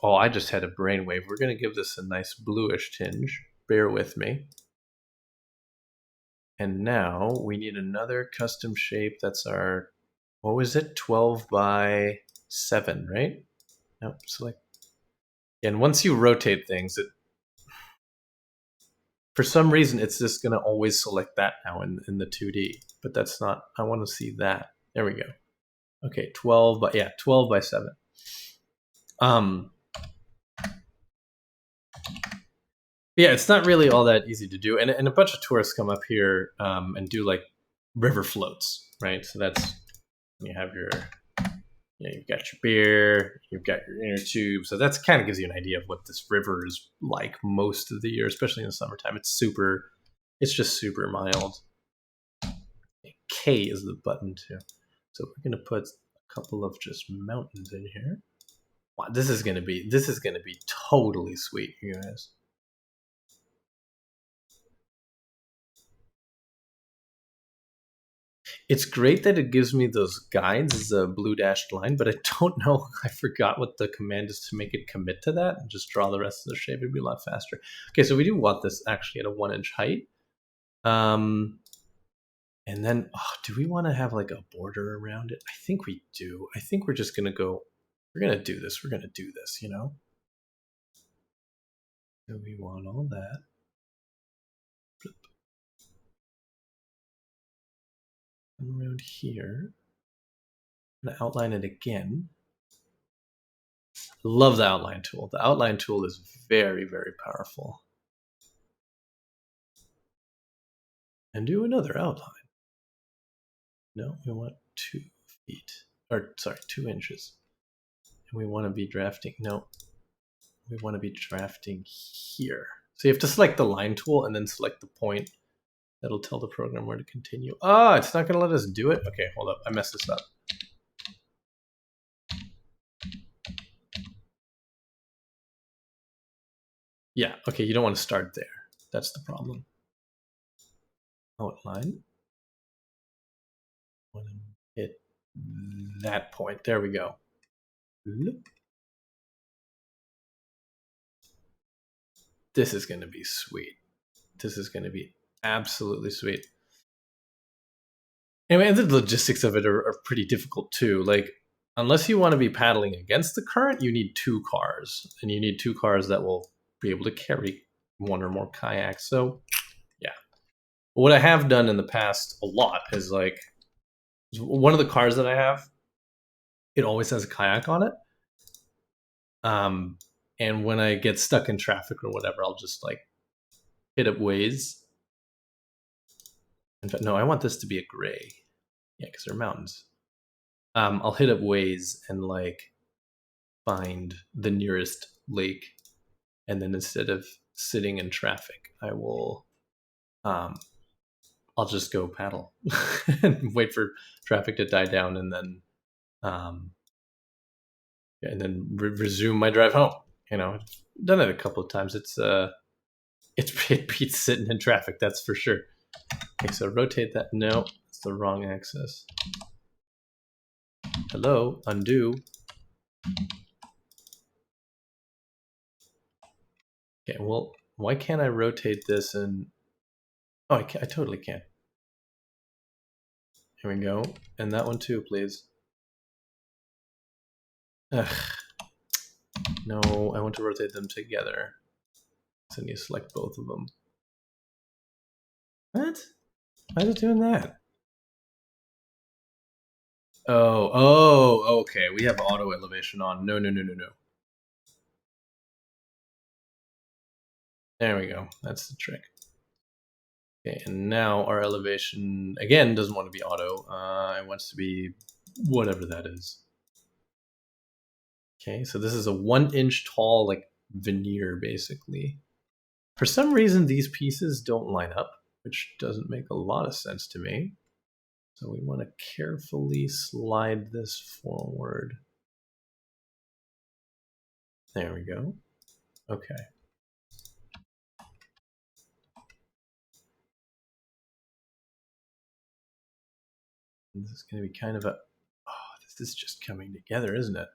oh, I just had a brainwave. We're going to give this a nice bluish tinge. Bear with me. And now we need another custom shape. That's our, what was it? 12 by 7, right? Nope, select. And once you rotate things, for some reason, it's just going to always select that now in the 2D. But that's not, I want to see that. There we go. Okay, 12 by, yeah, 12 by 7. Yeah, it's not really all that easy to do. And a bunch of tourists come up here and do like river floats, right? So that's, you have your, you've got your beer, you've got your inner tube. So that's kind of gives you an idea of what this river is like most of the year, especially in the summertime. It's just super mild. K is the button too. So we're gonna put a couple of just mountains in here. Wow, this is gonna be totally sweet, you guys. It's great that it gives me those guides as a blue dashed line, but I don't know. I forgot what the command is to make it commit to that and just draw the rest of the shape. It'd be a lot faster. Okay, so we do want this actually at a 1-inch height. And then, oh, do we want to have like a border around it? I think we do. I think we're just gonna go. We're gonna do this. We're gonna do this. You know. So we want all that. And around here, I'm gonna outline it again. Love the outline tool. The outline tool is very, very powerful. And do another outline. No, we want 2 feet. Or, sorry, 2 inches. And we want to be drafting. No, we want to be drafting here. So you have to select the line tool and then select the point. That'll tell the program where to continue. Ah, it's not going to let us do it? Okay, hold up. I messed this up. Yeah, okay, you don't want to start there. That's the problem. Outline. Want to hit that point. There we go. This is going to be sweet. This is going to be absolutely sweet. Anyway, and the logistics of it are pretty difficult too. Like, unless you want to be paddling against the current, you need 2 cars. And you need 2 cars that will be able to carry 1 or more kayaks. So, yeah. What I have done in the past a lot is like, one of the cars that I have, it always has a kayak on it. And when I get stuck in traffic or whatever, I'll just like hit up Waze. In fact, no, I want this to be a gray. Yeah, because they're mountains. I'll hit up Waze and like find the nearest lake, and then instead of sitting in traffic, I'll just go paddle and wait for traffic to die down, and then resume my drive home. You know, I've done it a couple of times. It beats sitting in traffic, that's for sure. Okay, so rotate that. No, it's the wrong axis. Hello, undo. Okay, well, why can't I rotate this and... Oh, I totally can. Here we go. And that one too, please. Ugh. No, I want to rotate them together. So I need to select both of them. What? Why is it doing that? Oh, okay. We have auto elevation on. No. There we go. That's the trick. Okay, and now our elevation, again, doesn't want to be auto. It wants to be whatever that is. Okay, so this is a 1-inch tall, like, veneer, basically. For some reason, these pieces don't line up, which doesn't make a lot of sense to me. So we want to carefully slide this forward. There we go. Okay. This is going to be kind of a... Oh, this is just coming together, isn't it?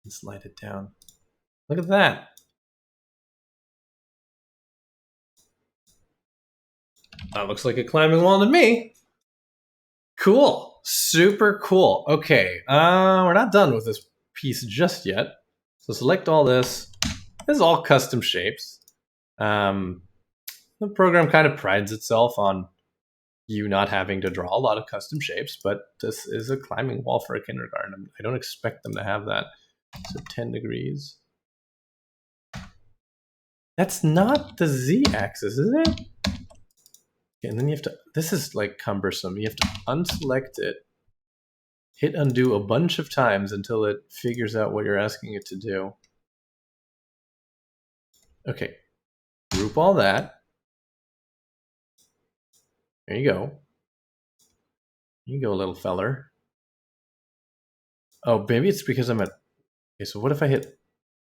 And slide it down. Look at that. That looks like a climbing wall to me. Cool. Super cool. Okay. We're not done with this piece just yet. So select all this. This is all custom shapes. The program kind of prides itself on you not having to draw a lot of custom shapes, but this is a climbing wall for a kindergarten. I don't expect them to have that. So 10 degrees. That's not the z-axis, is it? Okay, and then you have to, this is like cumbersome. You have to unselect it, hit undo a bunch of times until it figures out what you're asking it to do. Okay, group all that. There you go. There you go, little feller. Oh, maybe it's because I'm at, okay, so what if I hit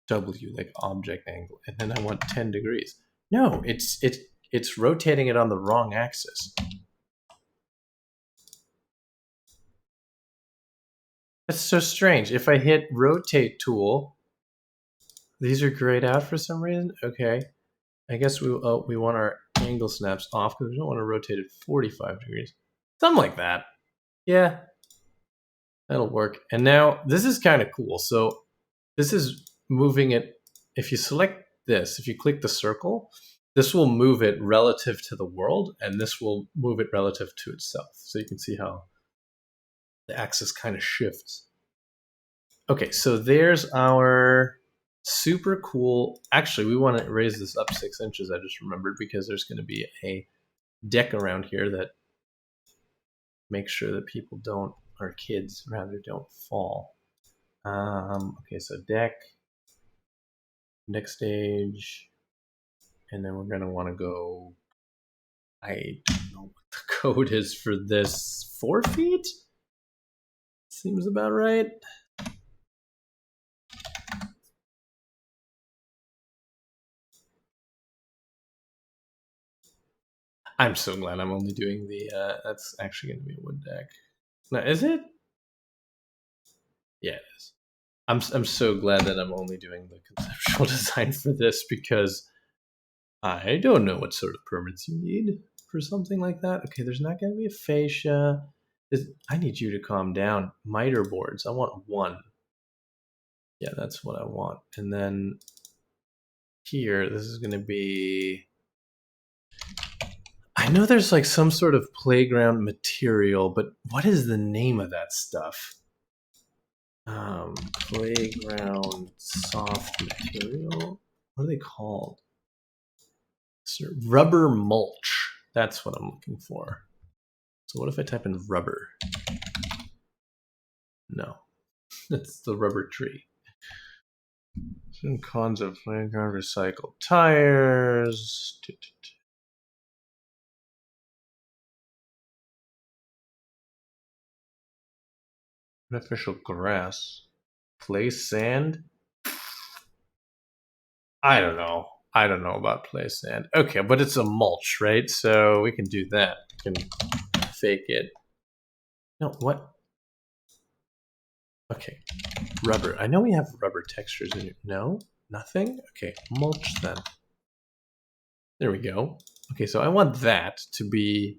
W, like object angle, and then I want 10 degrees? No, it's rotating it on the wrong axis. That's so strange. If I hit rotate tool, these are grayed out for some reason. Okay, I guess we want our angle snaps off because we don't want to rotate it 45 degrees. Something like that. Yeah, that'll work. And now this is kind of cool. So this is moving it. If you select this, if you click the circle, this will move it relative to the world, and this will move it relative to itself. So you can see how the axis kind of shifts. Okay, so there's our super cool. Actually, we want to raise this up 6 inches. I just remembered because there's going to be a deck around here that makes sure that people don't, or kids rather, don't fall. Okay, so deck, next stage, and then we're going to want to go, I don't know what the code is for this, 4 feet? Seems about right. I'm so glad I'm only doing the, that's actually going to be a wood deck. Now, is it? Yeah, it is. I'm so glad that I'm only doing the conceptual design for this because I don't know what sort of permits you need for something like that. Okay, there's not going to be a fascia. I need you to calm down. Miter boards. I want 1. Yeah, that's what I want. And then here, this is going to be... I know there's like some sort of playground material, but what is the name of that stuff? Playground soft material? What are they called? Rubber mulch. That's what I'm looking for. So what if I type in rubber? No, it's the rubber tree. Some cons of playground recycled tires. Artificial grass. Play sand? I don't know. I don't know about play sand. Okay, but it's a mulch, right? So we can do that. We can fake it. No, what? Okay, rubber. I know we have rubber textures in here. No? Nothing? Okay, mulch then. There we go. Okay, so I want that to be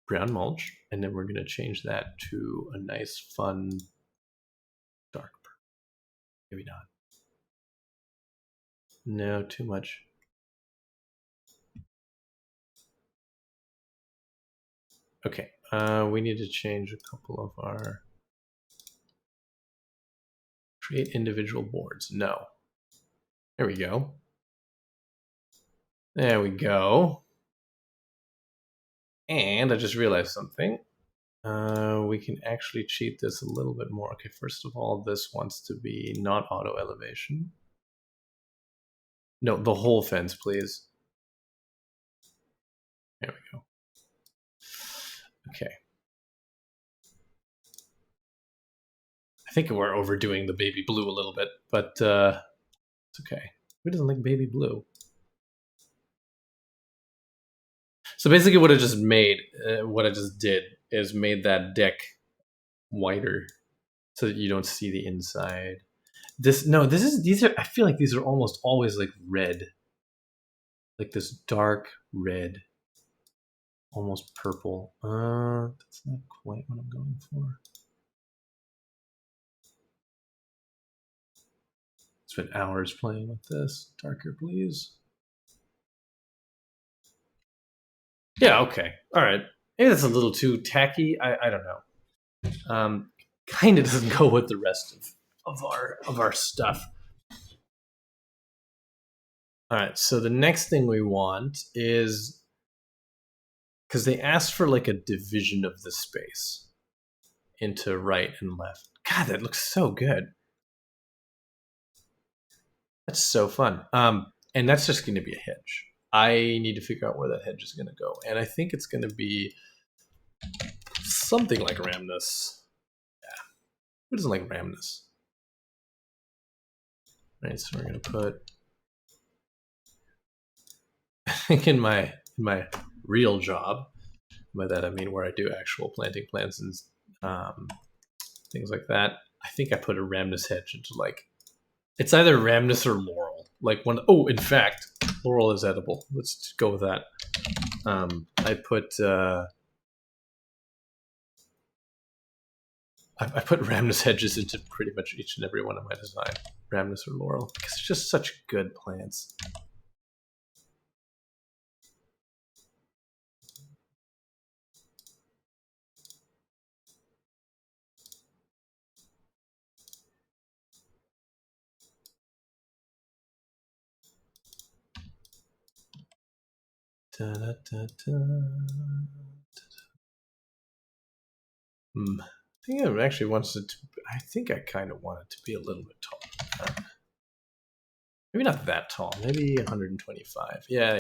brown mulch, and then we're going to change that to a nice, fun, dark purple. Maybe not. No, too much. Okay, we need to change a couple of our... Create individual boards. No. There we go. There we go. And I just realized something. We can actually cheat this a little bit more. Okay, first of all, this wants to be not auto elevation. No, the whole fence, please. There we go. Okay. I think we're overdoing the baby blue a little bit, but it's okay. Who doesn't like baby blue? So basically, what I just made, what I just did, is made that deck whiter so that you don't see the inside. These are. I feel like these are almost always like red, like this dark red, almost purple. That's not quite what I'm going for. Spent hours playing with this. Darker, please. Yeah. Okay. All right. Maybe that's a little too tacky. I don't know. Kind of doesn't go with the rest of our stuff. All right, so the next thing we want is because they asked for like a division of the space into right and left. God, that looks so good. That's so fun. And that's just going to be a hedge. I need to figure out where that hedge is going to go, and I think it's going to be something like Ramnus. Yeah, who doesn't like Ramnus? Right, so we're going to put. I think in my real job, by that I mean where I do actual planting plants and things like that. I think I put a Ramnus hedge into like it's either Ramnus or Laurel. Like one. Oh, in fact, Laurel is edible. Let's go with that. I put I put Ramnus hedges into pretty much each and every one of my design. Ramnus or Laurel because it's just such good plants. Da, da, da, da. I think I actually wants it to. I think I kind of want it to be a little bit taller. Maybe not that tall. Maybe 125. Yeah.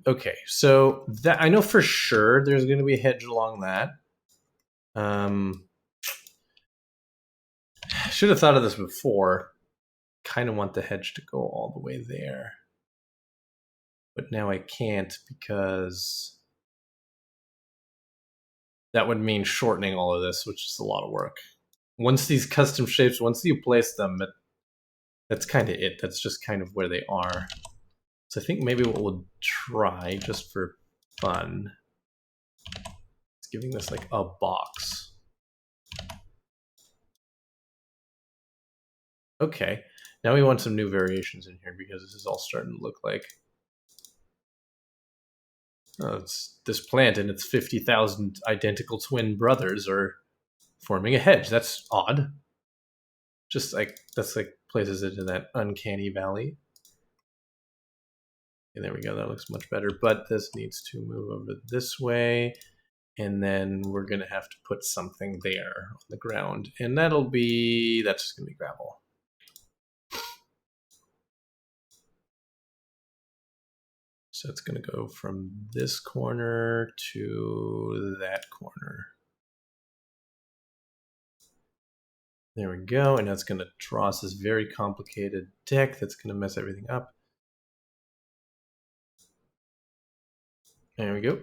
Okay, so that I know for sure there's going to be a hedge along that. Should have thought of this before. Kind of want the hedge to go all the way there, but now I can't because that would mean shortening all of this, which is a lot of work. Once these custom shapes, once you place them, that's kind of it. That's just kind of where they are. So I think maybe what we'll try, just for fun, is giving this like a box. Okay, now we want some new variations in here because this is all starting to look like it's this plant and its 50,000 identical twin brothers are forming a hedge. That's odd. Just like that's like places it in that uncanny valley. And there we go. That looks much better. But this needs to move over this way. And then we're going to have to put something there on the ground. And that's just going to be gravel. So it's going to go from this corner to that corner. There we go. And that's going to draw us this very complicated deck that's going to mess everything up. There we go.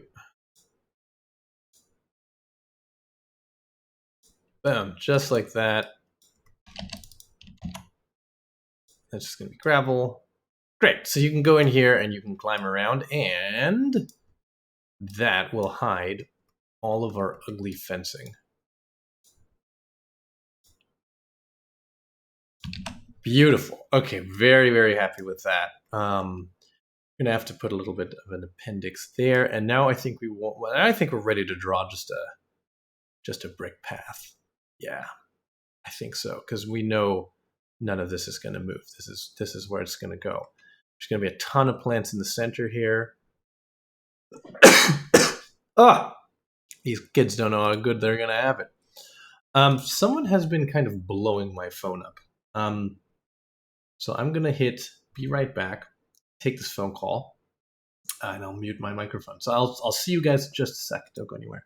Boom, just like that. That's just going to be gravel. Great, so you can go in here and you can climb around, and that will hide all of our ugly fencing. Beautiful. Okay, very, very happy with that. I'm gonna have to put a little bit of an appendix there, and now I think I think we're ready to draw just a brick path. Yeah, I think so because we know none of this is going to move. This is where it's going to go. There's going to be a ton of plants in the center here. Ah, these kids don't know how good they're going to have it. Someone has been kind of blowing my phone up. So I'm going to hit be right back, take this phone call, and I'll mute my microphone. So I'll see you guys in just a sec. Don't go anywhere.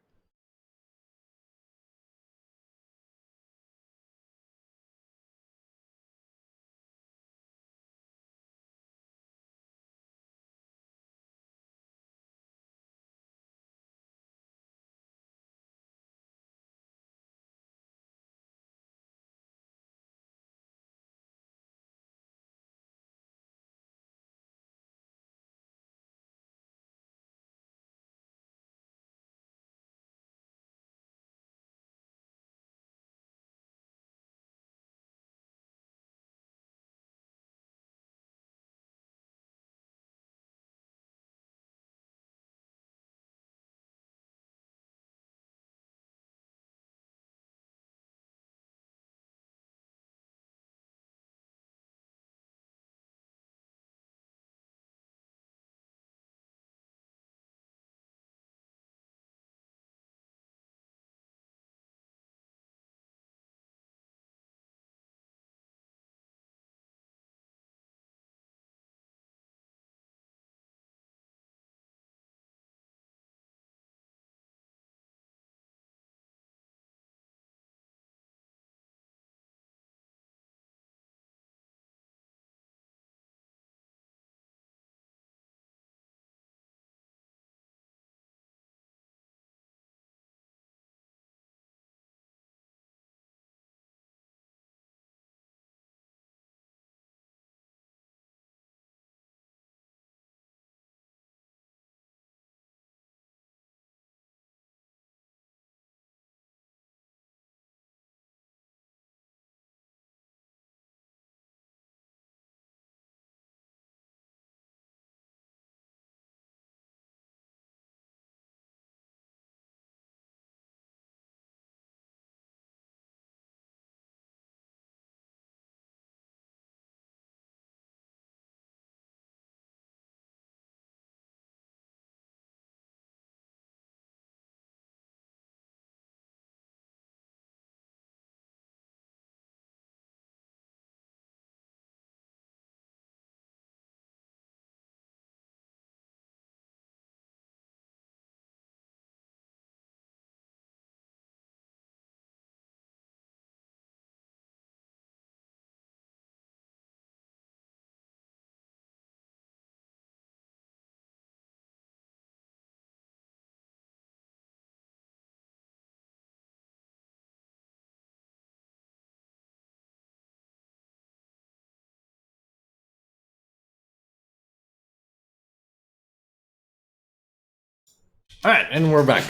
All right, and we're back.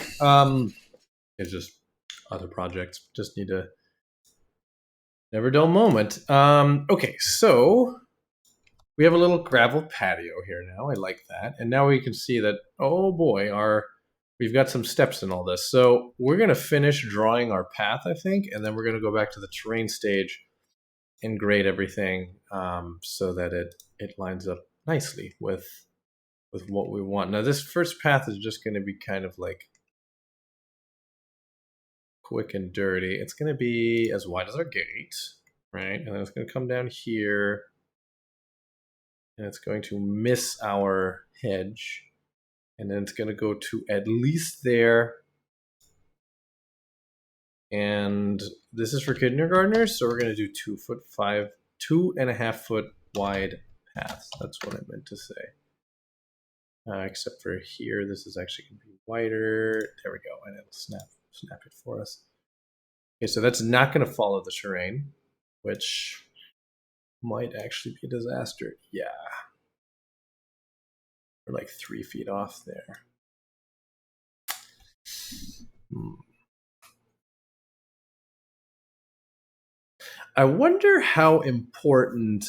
It's just other projects. Just need to never dull moment. Okay, so we have a little gravel patio here now. I like that, and now we can see that. Oh boy, we've got some steps in all this. So we're gonna finish drawing our path, I think, and then we're gonna go back to the terrain stage and grade everything so that it lines up nicely with what we want. Now this first path is just going to be kind of like quick and dirty. It's going to be as wide as our gate, right? And then it's going to come down here and it's going to miss our hedge. And then it's going to go to at least there. And this is for kindergartners, so we're going to do 2.5 foot wide paths. That's what I meant to say. Except for here, this is actually going to be wider. There we go, and it'll snap it for us. Okay, so that's not going to follow the terrain, which might actually be a disaster. Yeah, we're like 3 feet off there. I wonder how important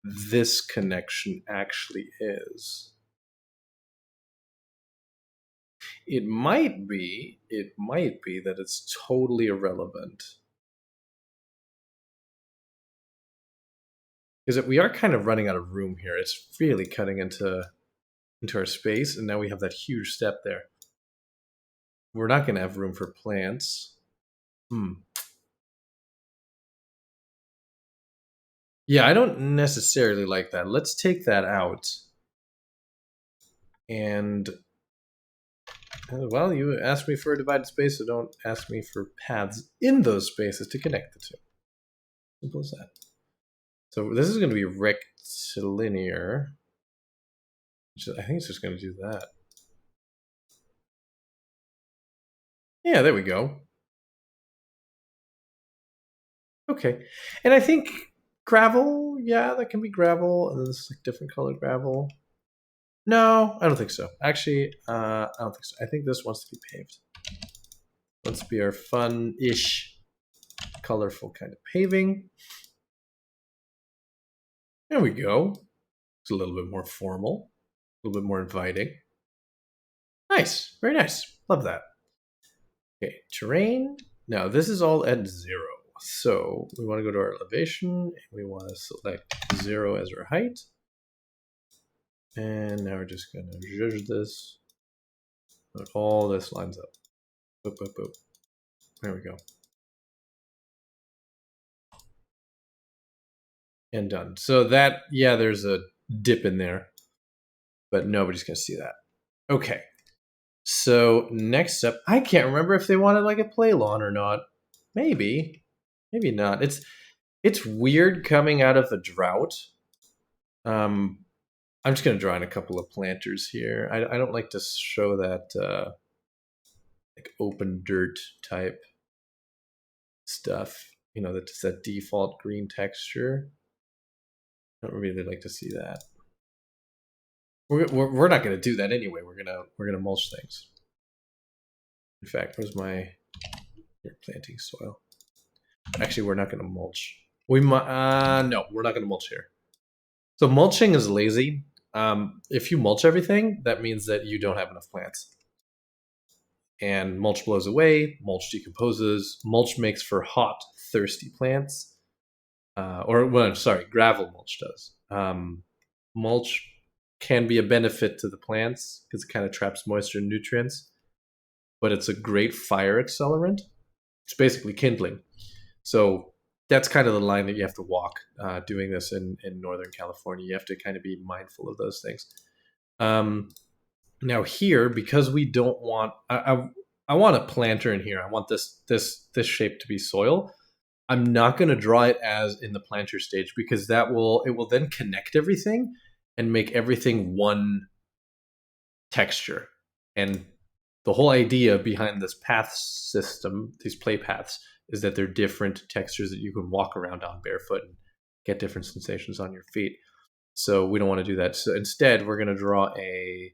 this connection actually is. It might be that it's totally irrelevant. Because we are kind of running out of room here. It's really cutting into our space, and now we have that huge step there. We're not going to have room for plants. Yeah, I don't necessarily like that. Let's take that out. And, well, you asked me for a divided space, so don't ask me for paths in those spaces to connect the two. Simple as that. So this is going to be rectilinear. I think it's just going to do that. Yeah, there we go. Okay. And I think gravel, yeah, that can be gravel. And then this is like different colored gravel. No, I don't think so. Actually, I don't think so. I think this wants to be paved. Let's be our fun-ish, colorful kind of paving. There we go. It's a little bit more formal, a little bit more inviting. Nice, very nice. Love that. Okay, terrain. Now this is all at 0. So we want to go to our elevation, and we want to select 0 as our height. And now we're just going to judge this. And all this lines up. Boop, boop, boop. There we go. And done. So that, yeah, there's a dip in there, but nobody's going to see that. Okay. So next up, I can't remember if they wanted like a play lawn or not. Maybe not. It's weird coming out of a drought. I'm just going to draw in a couple of planters here. I don't like to show that like open dirt type stuff. You know, that's that default green texture. I don't really like to see that. We're not going to do that anyway. We're gonna mulch things. In fact, where's my planting soil? Actually, we're not going to mulch. We might. No, we're not going to mulch here. So mulching is lazy. If you mulch everything, that means that you don't have enough plants. And mulch blows away. Mulch decomposes. Mulch makes for hot, thirsty plants. Gravel mulch does. Mulch can be a benefit to the plants because it kind of traps moisture and nutrients, but it's a great fire accelerant. It's basically kindling. So that's kind of the line that you have to walk doing this in Northern California. You have to kind of be mindful of those things. Now here, because we don't want, I want a planter in here. I want this shape to be soil. I'm not going to draw it as in the planter stage because it will then connect everything and make everything one texture. And the whole idea behind this path system, these play paths, is that they're different textures that you can walk around on barefoot and get different sensations on your feet. So we don't want to do that. So instead, we're going to draw a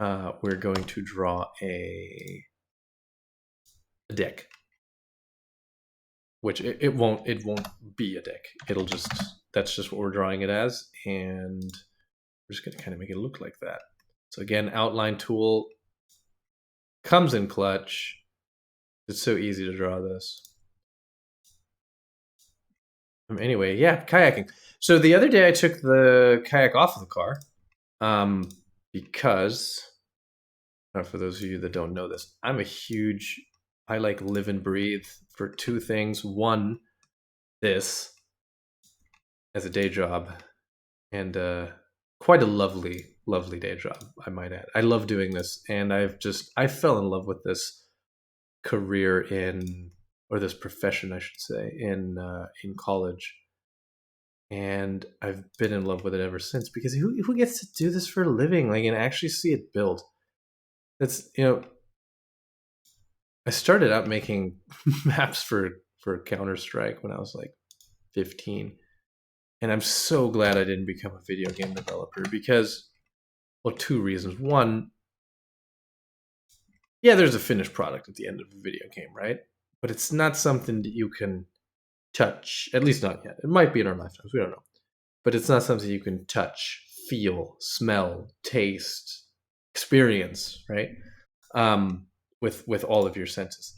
we're going to draw a deck, which it won't be a deck. It'll just, that's just what we're drawing it as, and we're just gonna kind of make it look like that. So again, outline tool comes in clutch. It's so easy to draw this. Anyway, yeah, kayaking. So the other day I took the kayak off of the car because, for those of you that don't know this, I like live and breathe for two things. One, this as a day job, and quite a lovely day job, I might add. I love doing this, and I fell in love with this career or this profession, I should say, in college, and I've been in love with it ever since. Because who gets to do this for a living, like, and actually see it build? That's, I started out making maps for Counter-Strike when I was like 15, and I'm so glad I didn't become a video game developer because, well, two reasons. One, yeah, there's a finished product at the end of a video game, right? But it's not something that you can touch, at least not yet. It might be in our lifetimes, we don't know. But it's not something you can touch, feel, smell, taste, experience, right? With all of your senses.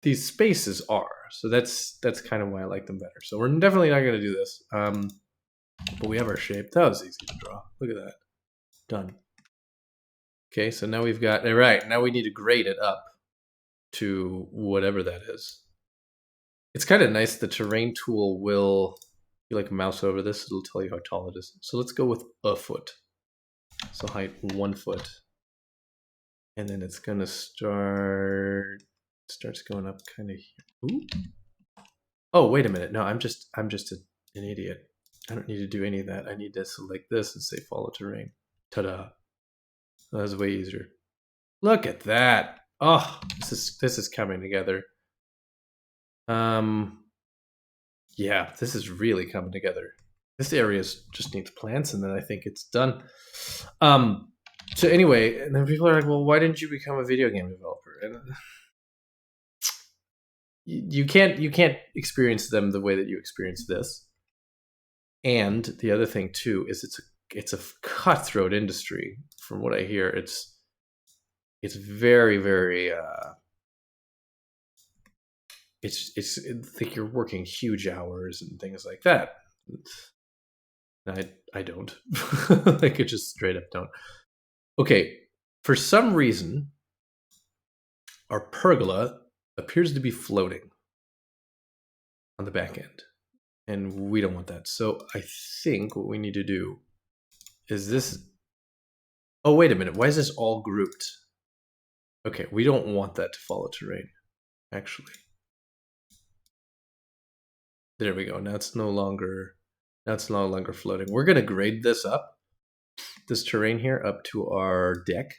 These spaces are, so that's kind of why I like them better. So we're definitely not going to do this, but we have our shape. That was easy to draw. Look at that. Done. Okay, so now we've got, all right, now we need to grade it up to whatever that is. It's kind of nice. The terrain tool will, you like mouse over this, it'll tell you how tall it is. So let's go with a foot. So height 1 foot. And then it's gonna starts going up kind of here. Ooh. Oh, wait a minute. No, I'm just an idiot. I don't need to do any of that. I need to select this and say follow terrain. Ta-da. That was way easier. Look at that. Oh, this is coming together. Yeah, this is really coming together. This area just needs plants, and then I think it's done. So anyway, and then people are like, well, why didn't you become a video game developer? And you can't experience them the way that you experience this. And the other thing too is it's a cutthroat industry. From what I hear, it's very, very it's I think you're working huge hours and things like that. I don't. Like, I just straight up don't. Okay, for some reason, our pergola appears to be floating on the back end, and we don't want that. So I think what we need to do is this. Oh, wait a minute. Why is this all grouped? Okay, we don't want that to follow terrain, actually. There we go. Now it's no longer floating. We're gonna grade this up, this terrain here, up to our deck.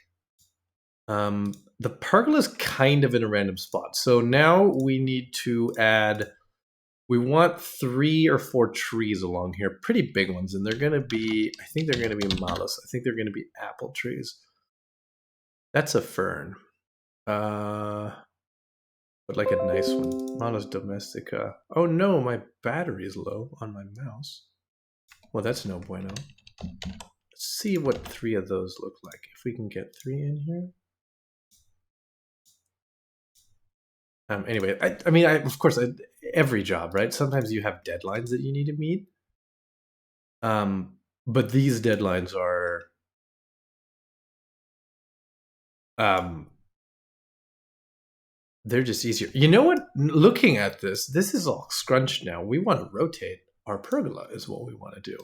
The pergola is kind of in a random spot. So now we need to add, we want 3 or 4 trees along here, pretty big ones, and they're gonna be, I think they're gonna be malus. I think they're gonna be apple trees. That's a fern. But like a nice one. Malus domestica. Oh no, my battery is low on my mouse. Well, that's no bueno. Let's see what 3 of those look like. If we can get 3 in here. Anyway, I mean, of course, every job, right? Sometimes you have deadlines that you need to meet. But these deadlines are, they're just easier. You know what? Looking at this is all scrunched now. We want to rotate our pergola is what we want to do.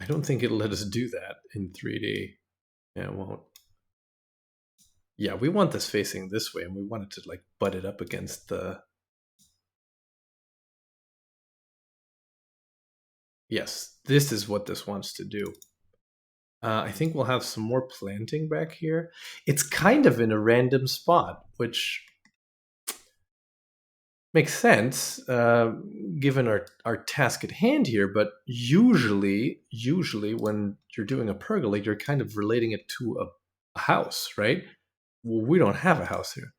I don't think it'll let us do that in 3D. Yeah, it won't. Yeah, we want this facing this way, and we want it to like butt it up against the... Yes, this is what this wants to do. I think we'll have some more planting back here. It's kind of in a random spot, which Makes sense, given our task at hand here. But usually when you're doing a pergola, you're kind of relating it to a house, right? Well, we don't have a house here.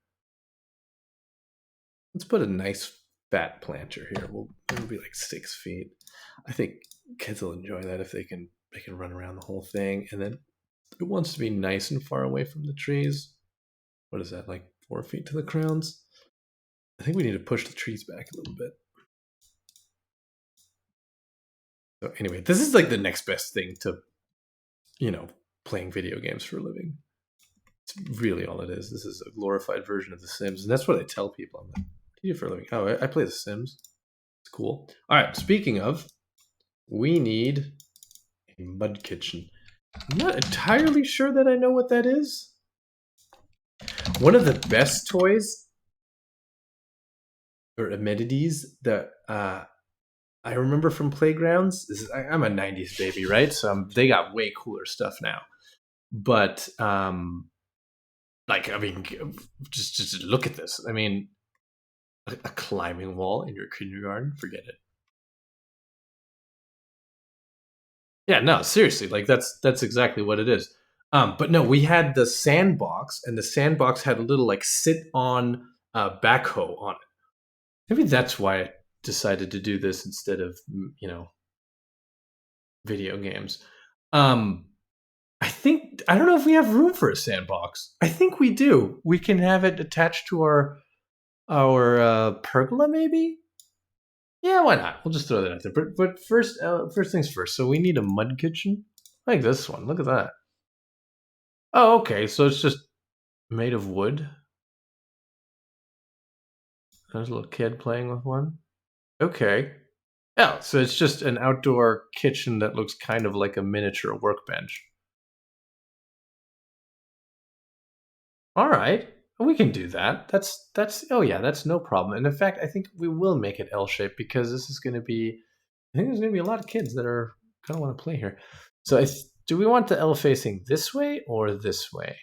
Let's put a nice fat planter here. It'll be like 6 feet. I think kids will enjoy that if they can run around the whole thing. And then it wants to be nice and far away from the trees. What is that, like 4 feet to the crowns? I think we need to push the trees back a little bit. So anyway, this is like the next best thing to, playing video games for a living. It's really all it is. This is a glorified version of The Sims, and that's what I tell people. I'm like, what do you do for a living? Oh, I play The Sims. It's cool. All right. Speaking of, we need a mud kitchen. I'm not entirely sure that I know what that is. One of the best toys or amenities that I remember from playgrounds. I'm a '90s baby, right? So they got way cooler stuff now. But I mean, just look at this. I mean, a climbing wall in your kindergarten, forget it. Yeah, no, seriously, like that's exactly what it is. But no, we had the sandbox, and the sandbox had a little like sit on backhoe on it. Maybe that's why I decided to do this instead of video games. Um, I don't know if we have room for a sandbox. I think we do. We can have it attached to our pergola, maybe. Yeah, why not? We'll just throw that out there. But first things first. So we need a mud kitchen, like this one. Look at that. Oh, okay. So it's just made of wood. There's a little kid playing with one. Okay. Yeah. So it's just an outdoor kitchen that looks kind of like a miniature workbench. All right. We can do that. That's oh yeah, that's no problem. And in fact, I think we will make it L shaped because this is going to be. I think there's going to be a lot of kids that are going to want to play here. So do we want the L facing this way or this way?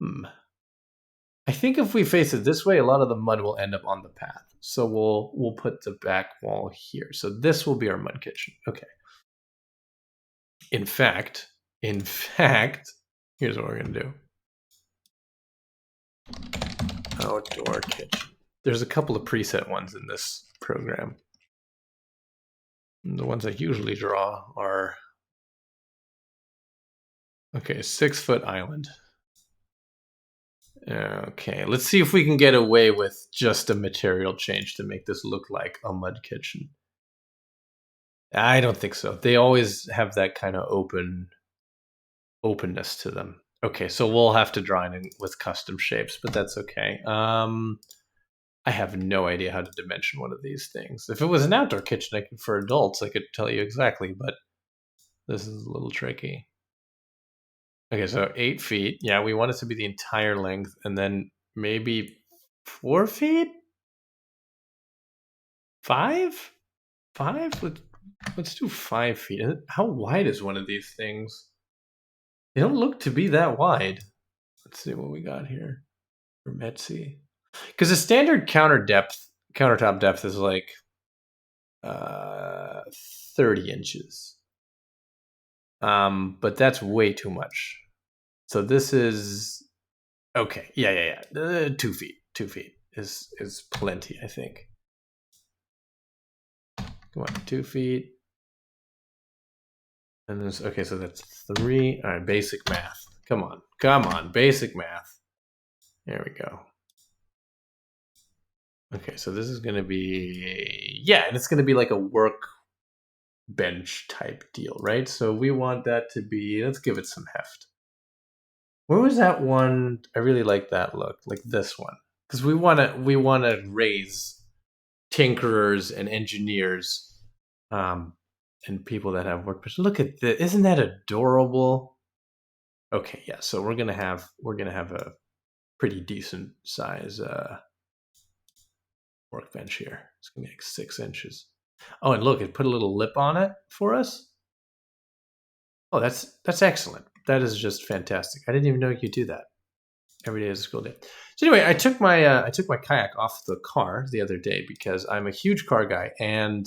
Hmm. I think if we face it this way, a lot of the mud will end up on the path. So we'll put the back wall here. So this will be our mud kitchen. Okay. In fact, here's what we're gonna do. Outdoor kitchen. There's a couple of preset ones in this program. The ones I usually draw are okay, 6-foot island. Okay, let's see if we can get away with just a material change to make this look like a mud kitchen. I don't think so. They always have that kind of openness to them. Okay, so we'll have to draw in with custom shapes, but that's okay. I have no idea how to dimension one of these things. If it was an outdoor kitchen for adults, I could tell you exactly, but this is a little tricky. Okay, so 8 feet. Yeah, we want it to be the entire length, and then maybe 4 feet? 5? 5? Let's do 5 feet. How wide is one of these things? They don't look to be that wide. Let's see what we got here for Metsi. Because the standard countertop depth is like 30 inches. But that's way too much. So this is okay. Yeah. 2 feet. 2 feet is plenty, I think. Come on, 2 feet. And this okay, so that's 3. All right, basic math. Come on, basic math. There we go. Okay, so this is gonna be and it's gonna be like a workbench type deal, right? So we want that to be. Let's give it some heft. Where was that one? I really like that look, like this one, because we wanna raise tinkerers and engineers, and people that have work. Look at this! Isn't that adorable? Okay, yeah. So we're gonna have a pretty decent size workbench here. It's gonna be like 6 inches. Oh, and look, it put a little lip on it for us. Oh, that's excellent. That is just fantastic. I didn't even know you could do that. Every day is a school day. So anyway, I took my kayak off the car the other day because I'm a huge car guy, and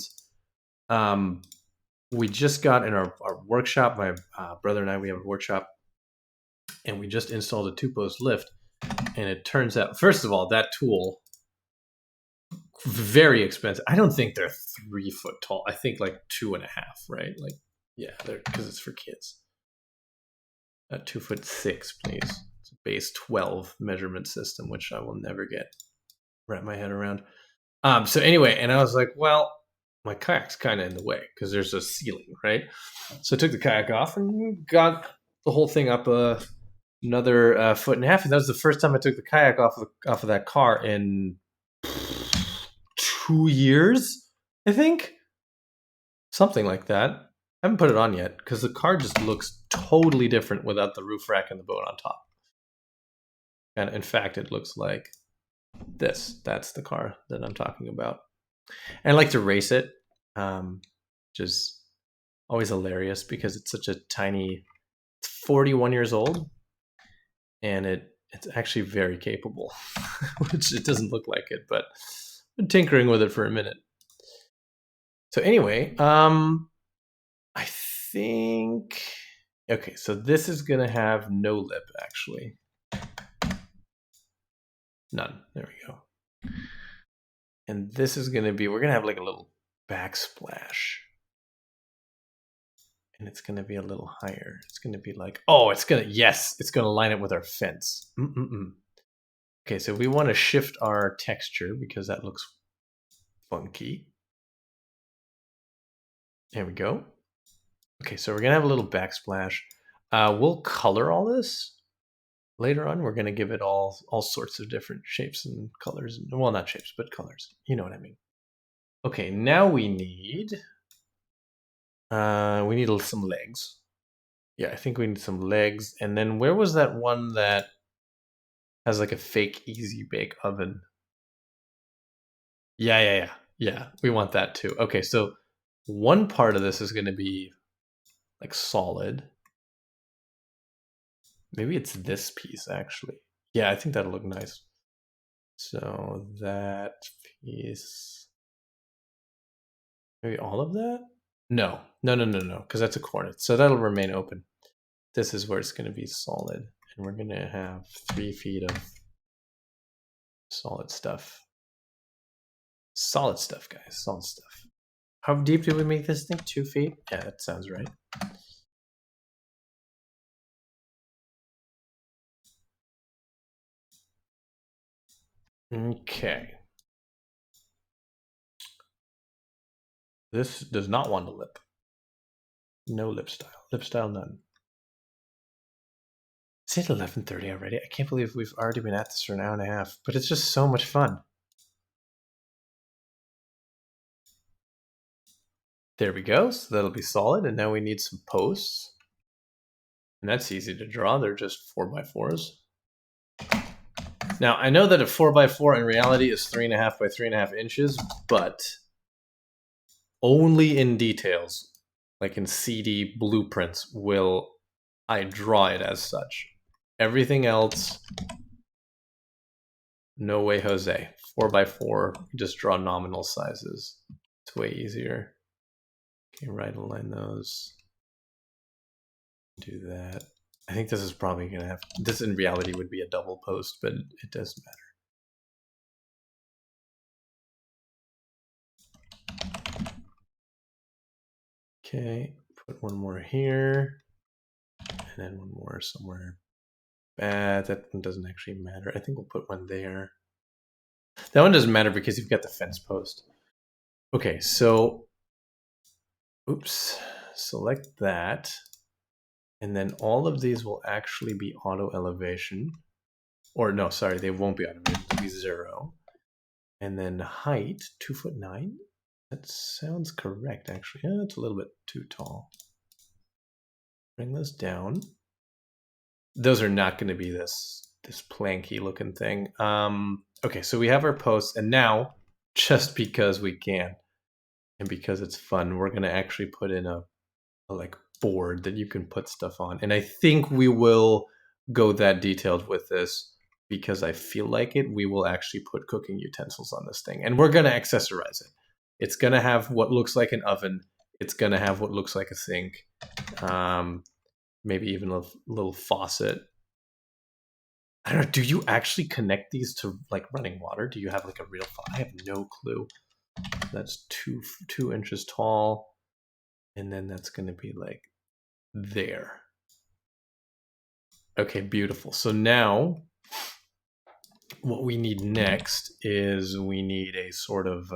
um, we just got in our workshop. My brother and I, we have a workshop, and we just installed a 2-post lift. And it turns out, first of all, that tool very expensive. I don't think they're 3 foot tall. I think like 2.5, right? Like, yeah, because it's for kids. 2'6", please. It's a base 12 measurement system, which I will never wrap my head around. So anyway, and I was like, well, my kayak's kind of in the way because there's a ceiling, right? So I took the kayak off and got the whole thing up another 1.5 feet. And that was the first time I took the kayak off of that car in 2 years, I think. Something like that. I haven't put it on yet because the car just looks totally different without the roof rack and the boat on top. And in fact, it looks like this. That's the car that I'm talking about. And I like to race it, which is always hilarious because it's such a tiny. It's 41 years old, and it's actually very capable, which it doesn't look like it, but I've been tinkering with it for a minute. So anyway, I think, okay, so this is gonna have no lip actually. None. There we go. And this is gonna be, we're gonna have like a little backsplash. And it's gonna be a little higher. It's gonna be like, oh, it's gonna line up with our fence. Okay, so we want to shift our texture because that looks funky. There we go. Okay, so we're gonna have a little backsplash. We'll color all this later on. We're gonna give it all sorts of different shapes and colors. Well, not shapes, but colors. You know what I mean. Okay, now we need some legs. Yeah, I think we need some legs. And then where was that one that has like a fake easy bake oven? Yeah. We want that too. Okay, so one part of this is going to be like solid. Maybe it's this piece actually. Yeah, I think that'll look nice. So that piece, maybe all of that? No, because that's a cornet. So that'll remain open. This is where it's going to be solid. And we're going to have 3 feet of solid stuff. Solid stuff, guys. Solid stuff. How deep did we make this thing? 2 feet? Yeah, that sounds right. Okay. This does not want a lip. No lip style. Lip style none. Is it 11:30 already? I can't believe we've already been at this for an hour and a half, but it's just so much fun. There we go. So that'll be solid. And now we need some posts. And that's easy to draw. They're just 4x4s. Now, I know that a 4x4 in reality is 3.5 by 3.5 inches, but only in details, like in CD blueprints, will I draw it as such. Everything else, no way, Jose. 4x4, just draw nominal sizes. It's way easier. Okay, right align those. Do that. I think this is probably going to have, this in reality would be a double post, but it doesn't matter. Okay, put one more here, and then one more somewhere. That one doesn't actually matter. I think we'll put one there. That one doesn't matter because you've got the fence post. Okay, so, oops, select that. And then all of these will actually be auto elevation. Or no, sorry, they won't be auto elevation, they'll be 0. And then height, 2'9". That sounds correct, actually. Yeah, it's a little bit too tall. Bring this down. Those are not going to be this planky looking thing. Okay, so we have our posts, and now, just because we can, and because it's fun, we're going to actually put in a like board that you can put stuff on. And I think we will go that detailed with this because I feel like it, we will actually put cooking utensils on this thing. And we're going to accessorize it. It's going to have what looks like an oven. It's going to have what looks like a sink. Maybe even a little faucet. I don't know. Do you actually connect these to like running water? Do you have like a real I have no clue. That's 2 inches tall. And then that's going to be like there. Okay, beautiful. So now what we need next is we need a sort of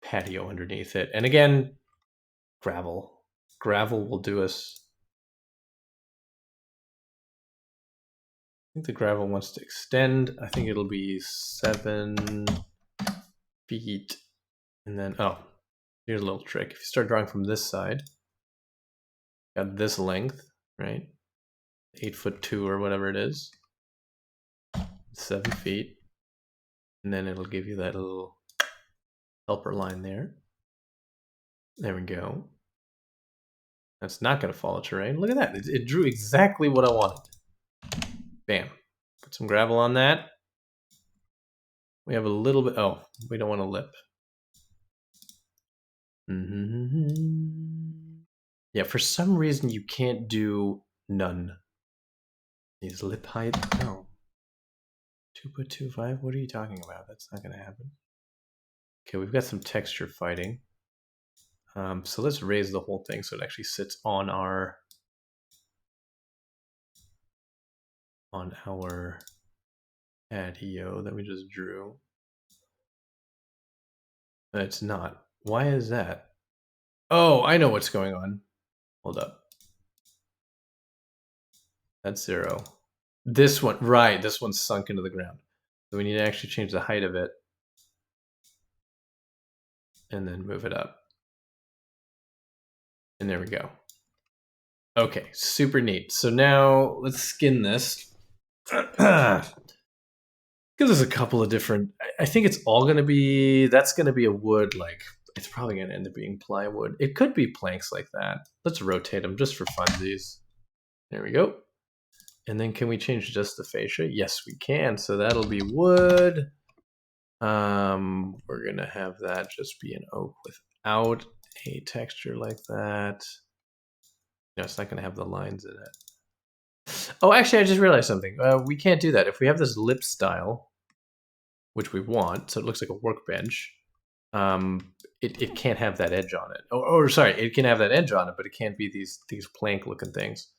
patio underneath it. And again, gravel. Gravel will do us. I think the gravel wants to extend. I think it'll be 7 feet. And then, oh, here's a little trick. If you start drawing from this side, got this length, right? 8'2" or whatever it is. 7 feet. And then it'll give you that little helper line there. There we go. That's not going to follow terrain. Look at that. It drew exactly what I wanted. Bam. Put some gravel on that. We have a little bit. Oh, we don't want a lip. Yeah, for some reason you can't do none. These lip height. No. 2.25. What are you talking about? That's not going to happen. Okay, we've got some texture fighting. So let's raise the whole thing so it actually sits on our patio that we just drew. It's not. Why is that? Oh, I know what's going on. Hold up. That's 0. This one, right, this one's sunk into the ground. So we need to actually change the height of it. And then move it up. And there we go. Okay, super neat. So now let's skin this. Because there's a couple of different, I think it's all going to be, that's going to be a wood, like, it's probably going to end up being plywood. It could be planks like that. Let's rotate them just for funsies. There we go. And then can we change just the fascia? Yes, we can. So that'll be wood. We're going to have that just be an oak without a texture like that. No, it's not going to have the lines in it. Oh, actually, I just realized something. We can't do that. If we have this lip style, which we want, so it looks like a workbench, it can't have that edge on it. Or sorry, it can have that edge on it, but it can't be these plank-looking things.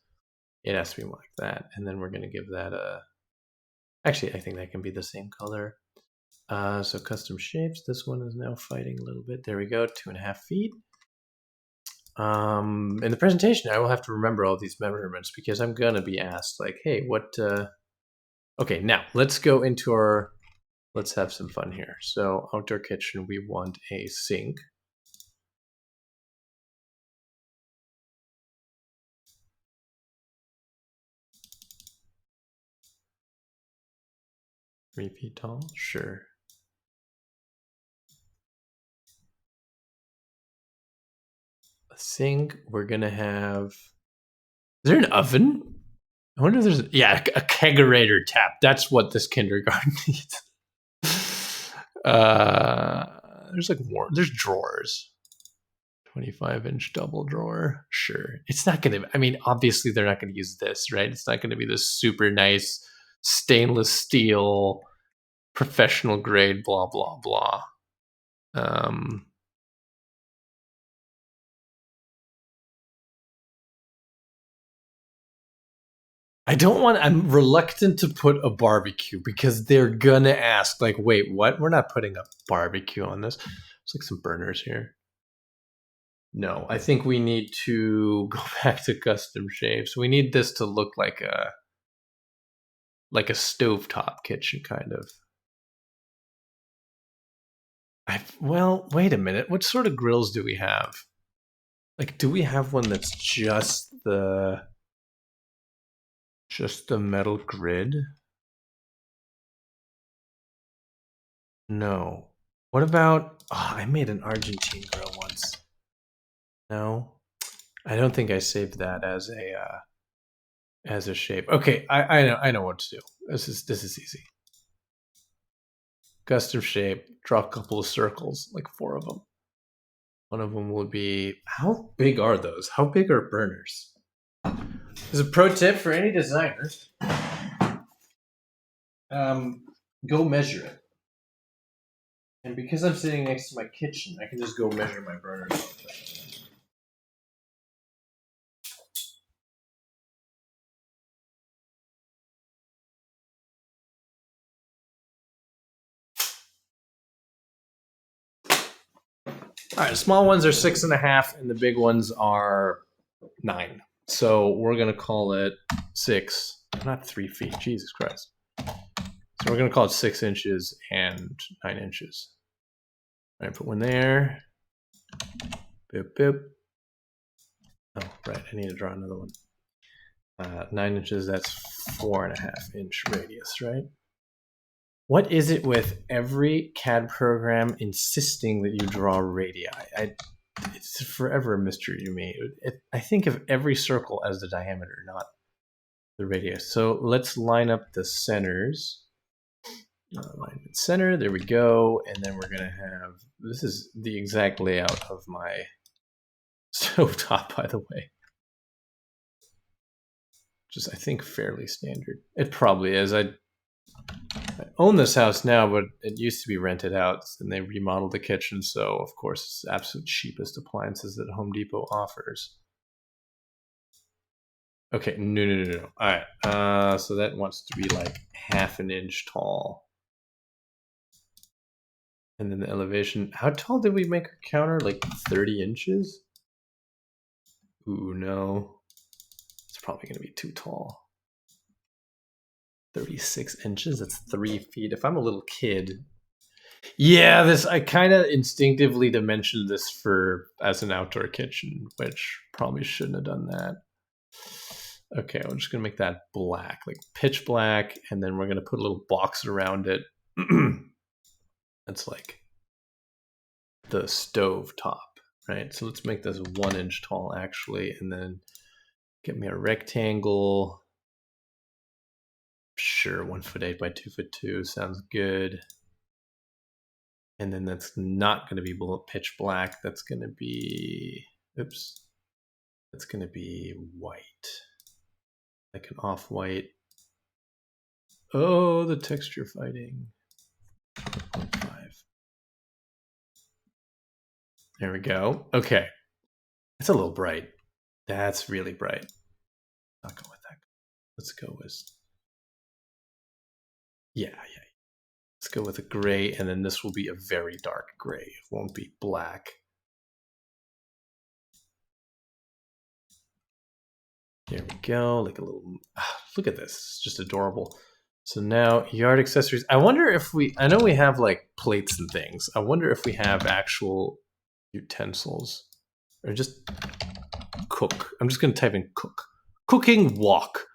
It has to be more like that. And then we're going to give that a... Actually, I think that can be the same color. So custom shapes. This one is now fighting a little bit. There we go, 2.5 feet. In the presentation, I will have to remember all these measurements because I'm going to be asked, like, hey, what... Okay, now, let's go into our... Let's have some fun here. So outdoor kitchen, we want a sink. Three feet tall? Sure. A sink. We're going to have... Is there an oven? I wonder if there's... Yeah, a kegerator tap. That's what this kindergarten needs. There's like more. There's drawers. 25-inch double drawer. Sure. It's not going to... I mean, obviously, they're not going to use this, right? It's not going to be this super nice stainless steel, professional grade, blah, blah, blah. I'm reluctant to put a barbecue because they're gonna ask, like, wait, what? We're not putting a barbecue on this. There's like some burners here. No, I think we need to go back to custom shapes. We need this to look like a stovetop kitchen, kind of. Well, wait a minute. What sort of grills do we have? Like, do we have one that's just the metal grid? No. What about... Oh, I made an Argentine grill once. No? I don't think I saved that as as a shape. Okay, I know what to do. This is easy. Custom shape. Draw a couple of circles, like 4 of them. One of them will be. How big are those? How big are burners? As a pro tip for any designer, go measure it. And because I'm sitting next to my kitchen, I can just go measure my burners. All right, the small ones are 6.5, and the big ones are 9. So we're gonna call it 6, not 3 feet. Jesus Christ. So we're gonna call it 6 inches and 9 inches. All right, put one there. Boop boop. Oh, right. I need to draw another one. 9 inches. That's 4.5 inch radius, right? What is it with every CAD program insisting that you draw radii? It's forever a mystery to me. I think of every circle as the diameter, not the radius. So let's line up the centers. Alignment center, there we go. And then we're gonna have, this is the exact layout of my stovetop, by the way. Just, I think, fairly standard. It probably is. I own this house now, but it used to be rented out, and they remodeled the kitchen, so of course it's the absolute cheapest appliances that Home Depot offers. Okay, no. All right, so that wants to be like 1/2 inch tall. And then the elevation, how tall did we make our counter? Like 30 inches? Ooh, no. It's probably gonna be too tall. 36 inches, that's 3 feet. If I'm a little kid, yeah, I kind of instinctively dimensioned this for as an outdoor kitchen, which probably shouldn't have done that. Okay, I'm just gonna make that black, like pitch black, and then we're gonna put a little box around it. That's like the stove top, right? So let's make this 1 inch tall actually, and then get me a rectangle. Sure, 1'8" by 2'2" sounds good. And then that's not going to be pitch black. That's going to be, oops, that's going to be white, like an off-white. Oh, the texture fighting. 0.5. There we go. Okay, it's a little bright. That's really bright. I'll go with that. Let's go with, yeah. Let's go with a gray, and then this will be a very dark gray. It won't be black. There we go. Like a little, look at this. It's just adorable. So now yard accessories. I wonder if I know we have like plates and things. I wonder if we have actual utensils or just cook. I'm just going to type in cook. Cooking wok.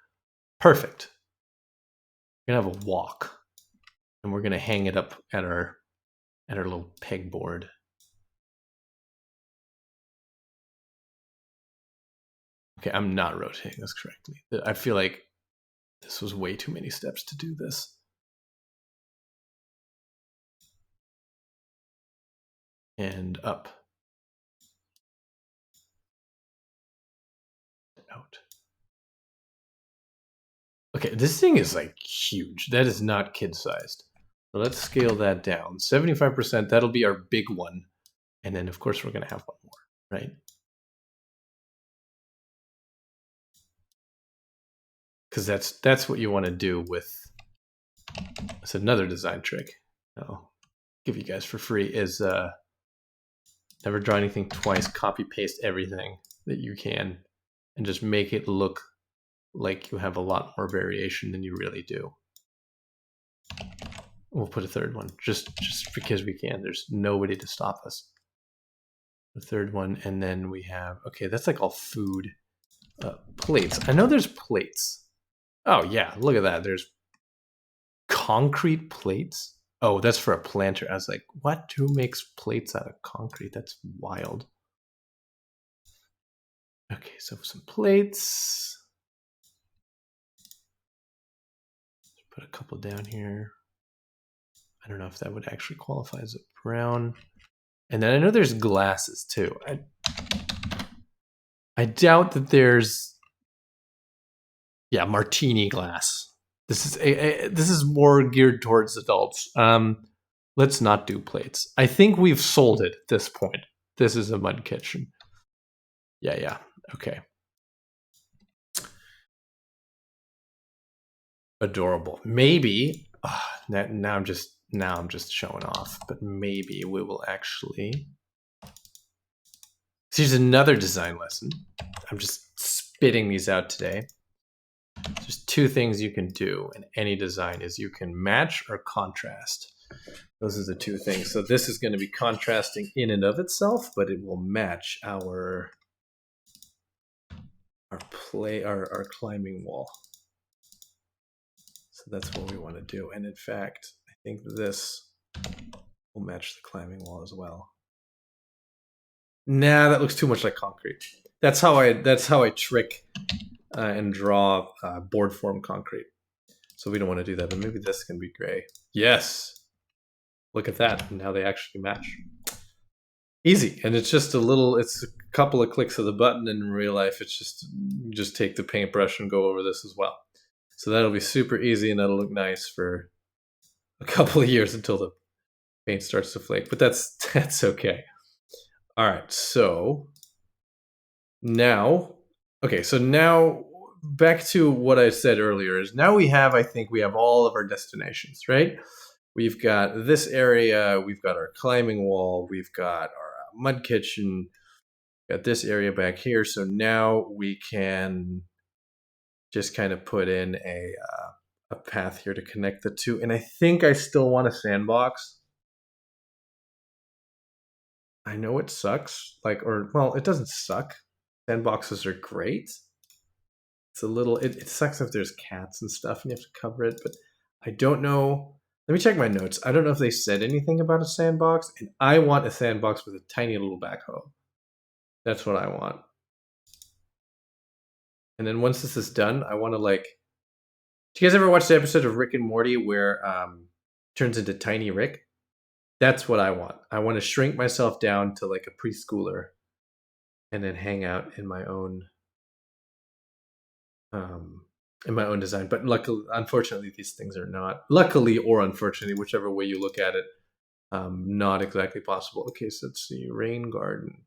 Perfect. We're going to have a wok, and we're going to hang it up at our little pegboard. Okay, I'm not rotating this correctly. I feel like this was way too many steps to do this. And up. Out. Okay, this thing is like huge. That is not kid-sized. So let's scale that down. 75%, that'll be our big one. And then, of course, we're going to have one more, right? Because that's what you want to do with, that's another design trick I'll give you guys for free, is never draw anything twice, copy paste everything that you can, and just make it look like you have a lot more variation than you really do. We'll put a third one, just because we can. There's nobody to stop us. The third one, and then we have, okay, that's like all food. Plates. I know there's plates. Oh yeah, look at that. There's concrete plates. Oh, that's for a planter. I was like, what? Who makes plates out of concrete? That's wild. Okay, so some plates. Put a couple down here. I don't know if that would actually qualify as a brown. And then I know there's glasses too. I doubt that there's, yeah, martini glass. This is more geared towards adults. Let's not do plates. I think we've sold it at this point. This is a mud kitchen. Yeah. Okay. Adorable. Maybe now I'm just showing off, but maybe we will actually. So here's another design lesson. I'm just spitting these out today. There's two things you can do in any design is you can match or contrast. Those are the two things. So this is going to be contrasting in and of itself, but it will match our climbing wall. So that's what we want to do. And in fact, I think this will match the climbing wall as well. Nah, that looks too much like concrete. That's how I trick and draw board form concrete. So we don't want to do that, but maybe this can be gray. Yes. Look at that, and how they actually match. Easy, and it's just it's a couple of clicks of the button, and in real life, it's just take the paintbrush and go over this as well. So that'll be super easy, and that'll look nice for a couple of years until the paint starts to flake, but that's okay. All right, so now back to what I said earlier is now I think we have all of our destinations, right? We've got this area, we've got our climbing wall, we've got our mud kitchen, got this area back here. So now we can just kind of put in a path here to connect the two. And I think I still want a sandbox. I know it sucks, it doesn't suck. Sandboxes are great. It's a little, it sucks if there's cats and stuff and you have to cover it, but I don't know. Let me check my notes. I don't know if they said anything about a sandbox, and I want a sandbox with a tiny little backhoe. That's what I want. And then once this is done, I want to do you guys ever watch the episode of Rick and Morty where turns into Tiny Rick? That's what I want. I want to shrink myself down to like a preschooler and then hang out in my own design. But unfortunately, these things are not, luckily or unfortunately, whichever way you look at it, not exactly possible. Okay, so let's see. Rain garden.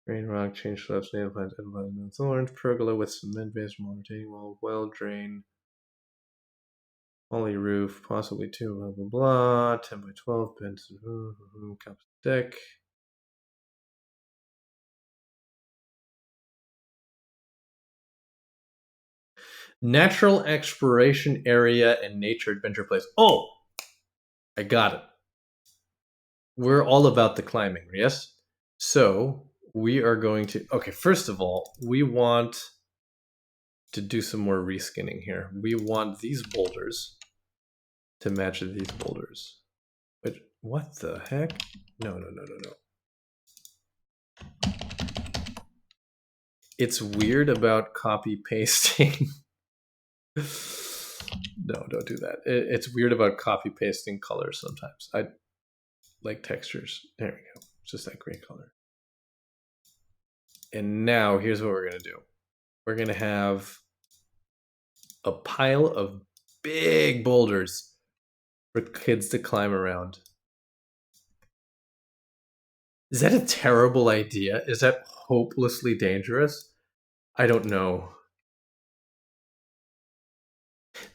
Rain rock, change slopes, native plants, orange, pergola with cement base, retaining wall, well drain, poly roof, possibly 2, blah, blah, blah, 10 by 12, pens, cups deck. Natural exploration area and nature adventure place. Oh, I got it. We're all about the climbing, yes? So we are going to, okay, first of all, we want to do some more reskinning here. We want these boulders to match these boulders. But what the heck? No. It's weird about copy pasting. No, don't do that. It's weird about copy pasting colors sometimes. I like textures. There we go. It's just that gray color. And now here's what we're going to do. We're going to have a pile of big boulders for kids to climb around. Is that a terrible idea? Is that hopelessly dangerous? I don't know.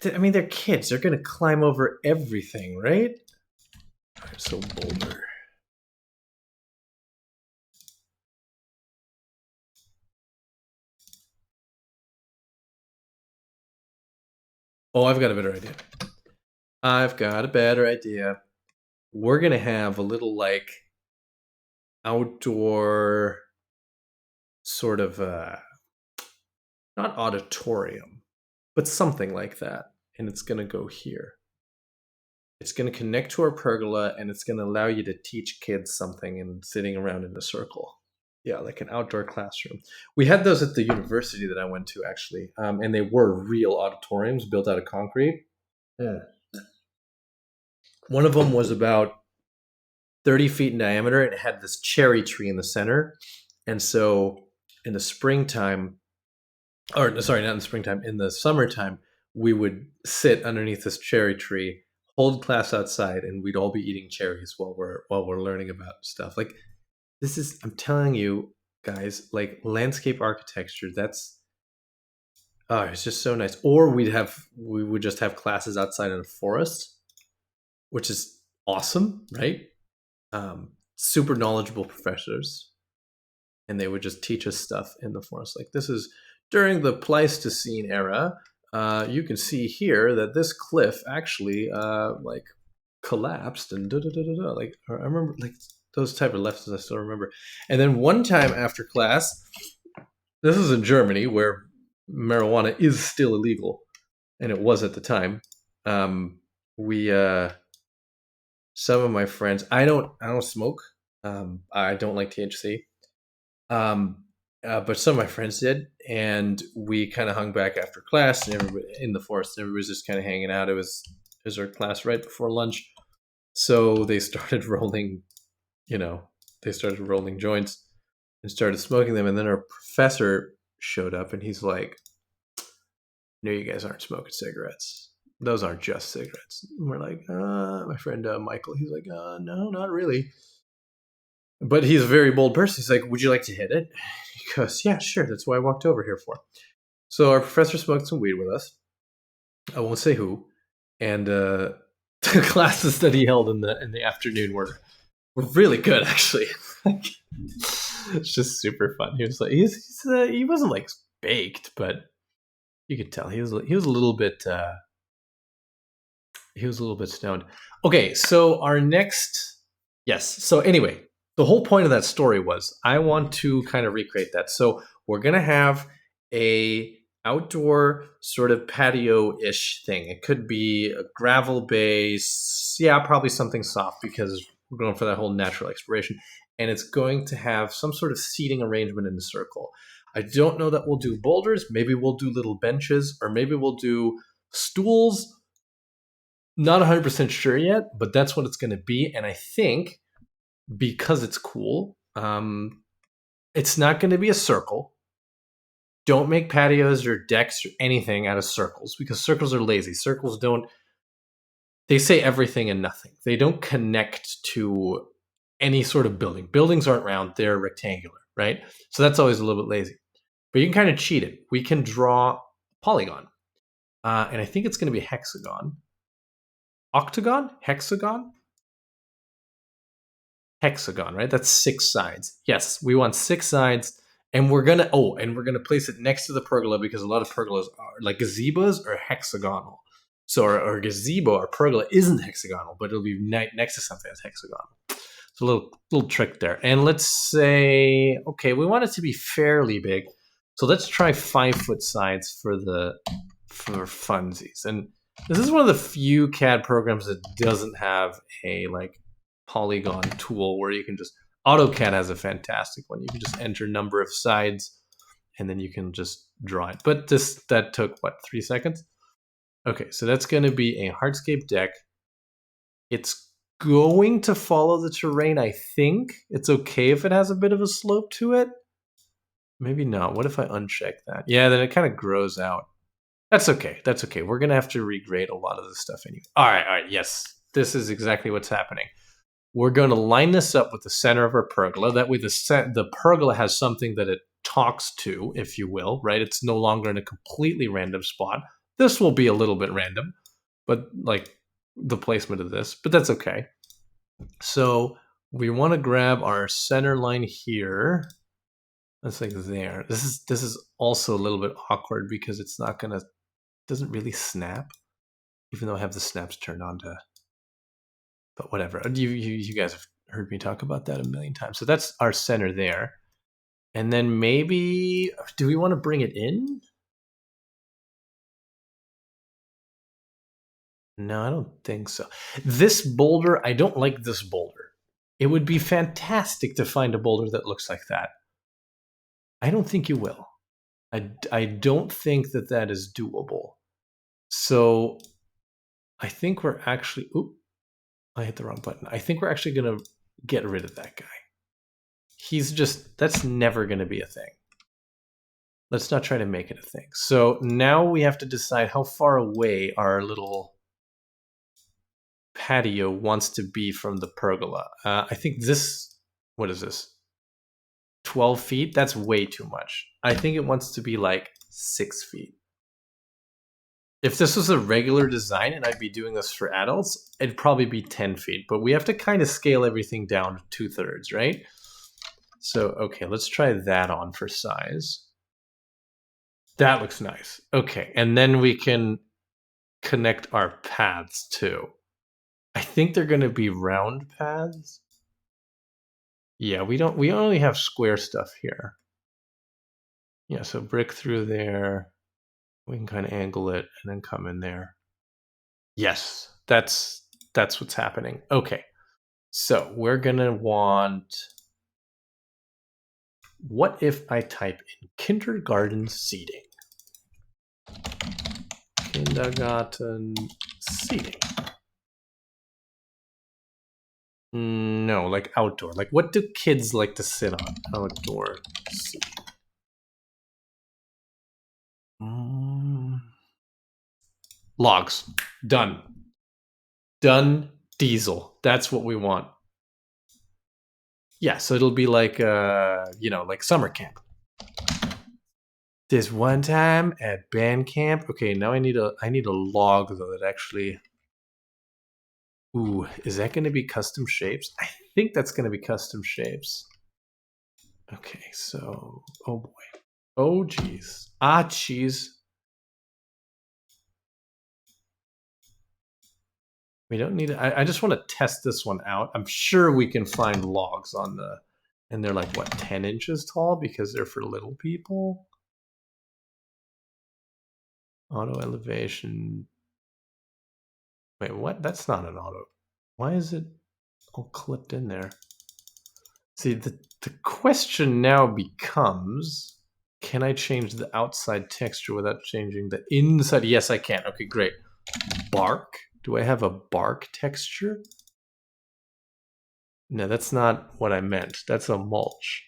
I mean, they're kids. They're going to climb over everything, right? All right, so boulder. Oh, I've got a better idea. We're going to have a little, outdoor sort of, not auditorium, but something like that. And it's going to go here. It's going to connect to our pergola, and it's going to allow you to teach kids something and sitting around in a circle. Yeah, like an outdoor classroom. We had those at the university that I went to, actually, and they were real auditoriums built out of concrete. Yeah. One of them was about 30 feet in diameter. It had this cherry tree in the center. And so in the springtime, or sorry, not in the springtime, in the summertime, we would sit underneath this cherry tree, hold class outside, and we'd all be eating cherries while we're learning about stuff. Like this is, I'm telling you guys, like landscape architecture, that's oh, it's just so nice. Or we would just have classes outside in a forest, which is awesome, right? Super knowledgeable professors, and they would just teach us stuff in the forest. Like this is during the Pleistocene era. You can see here that this cliff actually like collapsed and da da da da da. Like I remember like those type of lessons I still remember. And then one time after class, this is in Germany where marijuana is still illegal, and it was at the time. We Some of my friends, I don't smoke. I don't like THC. Um, but some of my friends did, and we kind of hung back after class, and everybody in the forest. Everybody was just kind of hanging out. It was our class right before lunch, so they started rolling. You know, they started rolling joints and started smoking them, and then our professor showed up, and he's like, "No, you guys aren't smoking cigarettes. Those aren't just cigarettes." And we're like, my friend Michael, he's like, no, not really. But he's a very bold person. He's like, "Would you like to hit it?" He goes, "Yeah, sure. That's what I walked over here for." So our professor smoked some weed with us. I won't say who. And the classes that he held in the afternoon were really good, actually. It's just super fun. He was like, he wasn't like baked, but you could tell he was a little bit he was a little bit stoned. Okay, so our next yes. So anyway, the whole point of that story was I want to kind of recreate that. So we're gonna have a outdoor sort of patio-ish thing. It could be a gravel base, yeah, probably something soft because we're going for that whole natural exploration. And it's going to have some sort of seating arrangement in the circle. I don't know that we'll do boulders. Maybe we'll do little benches, or maybe we'll do stools. Not 100% sure yet, but that's what it's going to be. And I think because it's cool, it's not going to be a circle. Don't make patios or decks or anything out of circles because circles are lazy. Circles don't, they say everything and nothing. They don't connect to any sort of building. Buildings aren't round, they're rectangular, right? So that's always a little bit lazy. But you can kind of cheat it. We can draw a polygon. And I think it's going to be a hexagon. Octagon? Hexagon? Hexagon, right? That's 6 sides. Yes, we want 6 sides, and we're gonna place it next to the pergola because a lot of pergolas are like gazebos are hexagonal. So our gazebo, our pergola isn't hexagonal, but it'll be next to something that's hexagonal. So a little trick there. And let's say, okay, we want it to be fairly big. So let's try 5-foot sides for funsies. And this is one of the few CAD programs that doesn't have a like polygon tool where you can just AutoCAD has a fantastic one. You can just enter number of sides and then you can just draw it. But that took what, 3 seconds? Okay, so that's going to be a hardscape deck. It's going to follow the terrain, I think. It's okay if it has a bit of a slope to it. Maybe not. What if I uncheck that? Yeah, then it kind of grows out. That's okay. That's okay. We're going to have to regrade a lot of this stuff anyway. All right. Yes. This is exactly what's happening. We're going to line this up with the center of our pergola. That way the pergola has something that it talks to, if you will, right? It's no longer in a completely random spot. This will be a little bit random, but like the placement of this, but that's okay. So we want to grab our center line here. That's like there. This is also a little bit awkward because it's not gonna, doesn't really snap, even though I have the snaps turned on to, but whatever. You guys have heard me talk about that a million times. So that's our center there. And then maybe, do we want to bring it in? No, I don't think so. This boulder, I don't like this boulder. It would be fantastic to find a boulder that looks like that. I don't think you will. I don't think that is doable. So I think we're actually, oop, I hit the wrong button. I think we're actually going to get rid of that guy. He's just, that's never going to be a thing. Let's not try to make it a thing. So now we have to decide how far away our little patio wants to be from the pergola. I think this, what is this? 12 feet? That's way too much. I think it wants to be like 6 feet. If this was a regular design and I'd be doing this for adults, it'd probably be 10 feet. But we have to kind of scale everything down to 2/3, right? So, okay, let's try that on for size. That looks nice. Okay, and then we can connect our paths too. I think they're going to be round paths. Yeah, we only have square stuff here. Yeah, so brick through there. We can kind of angle it and then come in there. Yes, that's what's happening. Okay. So, we're going to want, what if I type in kindergarten seating? Kindergarten seating. No, like outdoor. Like, what do kids like to sit on? Outdoor seating. Logs. Done. Done. Diesel. That's what we want. Yeah, so it'll be like, like summer camp. This one time at band camp. Okay, now I need a log though that actually. Ooh, is that going to be custom shapes? I think that's going to be custom shapes. Okay, so, oh boy. Oh geez. Ah, cheese. We don't need it. I just want to test this one out. I'm sure we can find logs on the, and they're like, what, 10 inches tall because they're for little people? Auto elevation. Wait, what? That's not an auto. Why is it all clipped in there? See, the question now becomes, can I change the outside texture without changing the inside? Yes, I can. Okay, great. Bark? Do I have a bark texture? No, that's not what I meant. That's a mulch.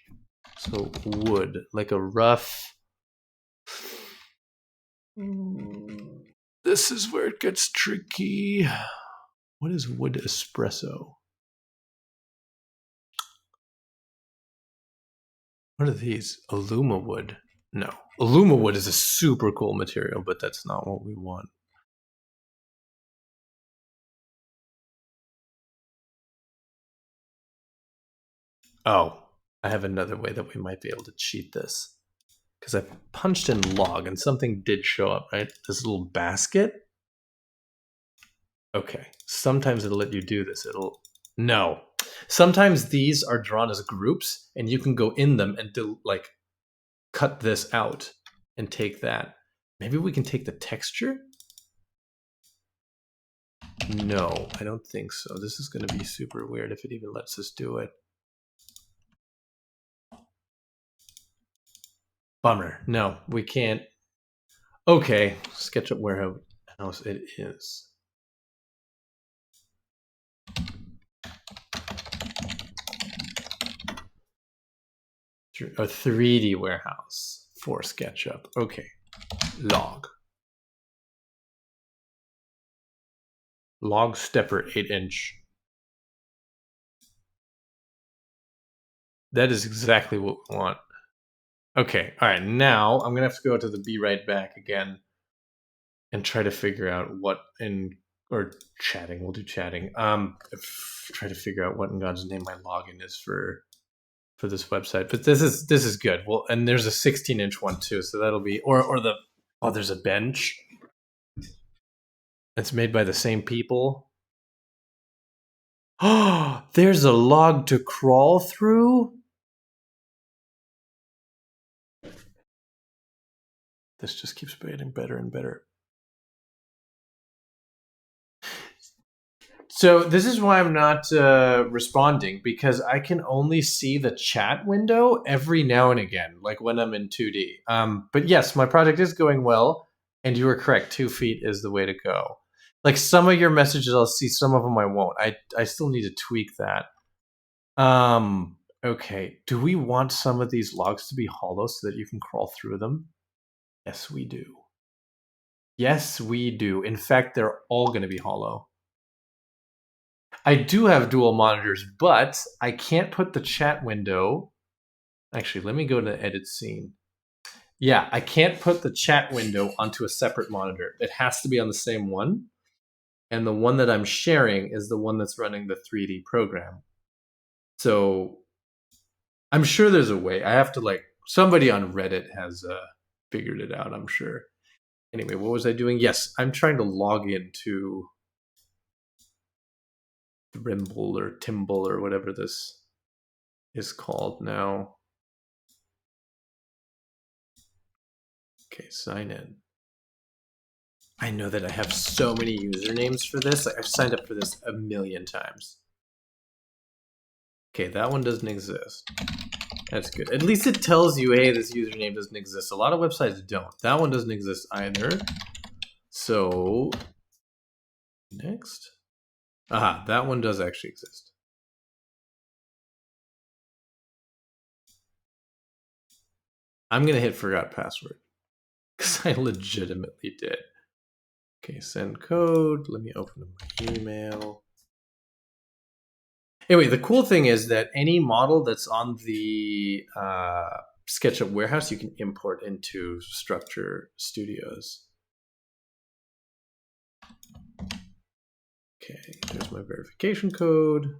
So wood, like a rough. This is where it gets tricky. What is wood espresso? What are these? Aluma wood. No. Aluma wood is a super cool material, but that's not what we want. Oh, I have another way that we might be able to cheat this. Because I punched in log and something did show up, right? This little basket. Okay. Sometimes it'll let you do this. No. Sometimes these are drawn as groups and you can go in them and do like cut this out and take that. Maybe we can take the texture? No, I don't think so. This is going to be super weird if it even lets us do it. Bummer. No, we can't. Okay, SketchUp Warehouse it is. A 3D warehouse for SketchUp. Okay, log. Log stepper 8-inch. That is exactly what we want. Okay, all right, now I'm gonna have to go to the be right back again and try to figure out what or chatting, we'll do chatting. Try to figure out what in God's name my login is for this website. But this is good. Well, and there's a 16-inch one too, so that'll be there's a bench. It's made by the same people. Oh, there's a log to crawl through. This just keeps getting better and better. So this is why I'm not responding, because I can only see the chat window every now and again, like when I'm in 2D. But yes, my project is going well, and you were correct. 2 feet is the way to go. Like some of your messages I'll see, some of them I won't. I still need to tweak that. Okay. Do we want some of these logs to be hollow so that you can crawl through them? Yes, we do. Yes, we do. In fact, they're all going to be hollow. I do have dual monitors, but I can't put the chat window. Actually, let me go to edit scene. Yeah, I can't put the chat window onto a separate monitor. It has to be on the same one. And the one that I'm sharing is the one that's running the 3D program. So I'm sure there's a way. I have to somebody on Reddit has figured it out, I'm sure. Anyway, what was I doing? Yes, I'm trying to log into Rimble or Timble or whatever this is called now. Okay, sign in. I know that I have so many usernames for this. I've signed up for this a million times. Okay, that one doesn't exist. That's good. At least it tells you, hey, this username doesn't exist. A lot of websites don't. That one doesn't exist either. So, next. Aha, that one does actually exist. I'm going to hit forgot password because I legitimately did. Okay, send code. Let me open my email. Anyway, the cool thing is that any model that's on the SketchUp warehouse, you can import into Structure Studios. Okay, there's my verification code.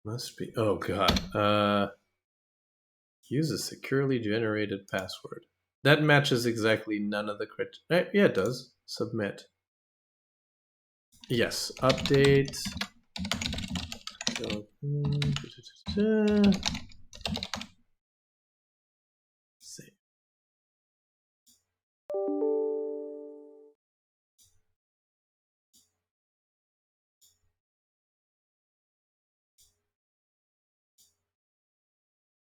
Must be, oh God. Use a securely generated password. That matches exactly none of the criteria. Yeah, it does. Submit. Yes, update. Save.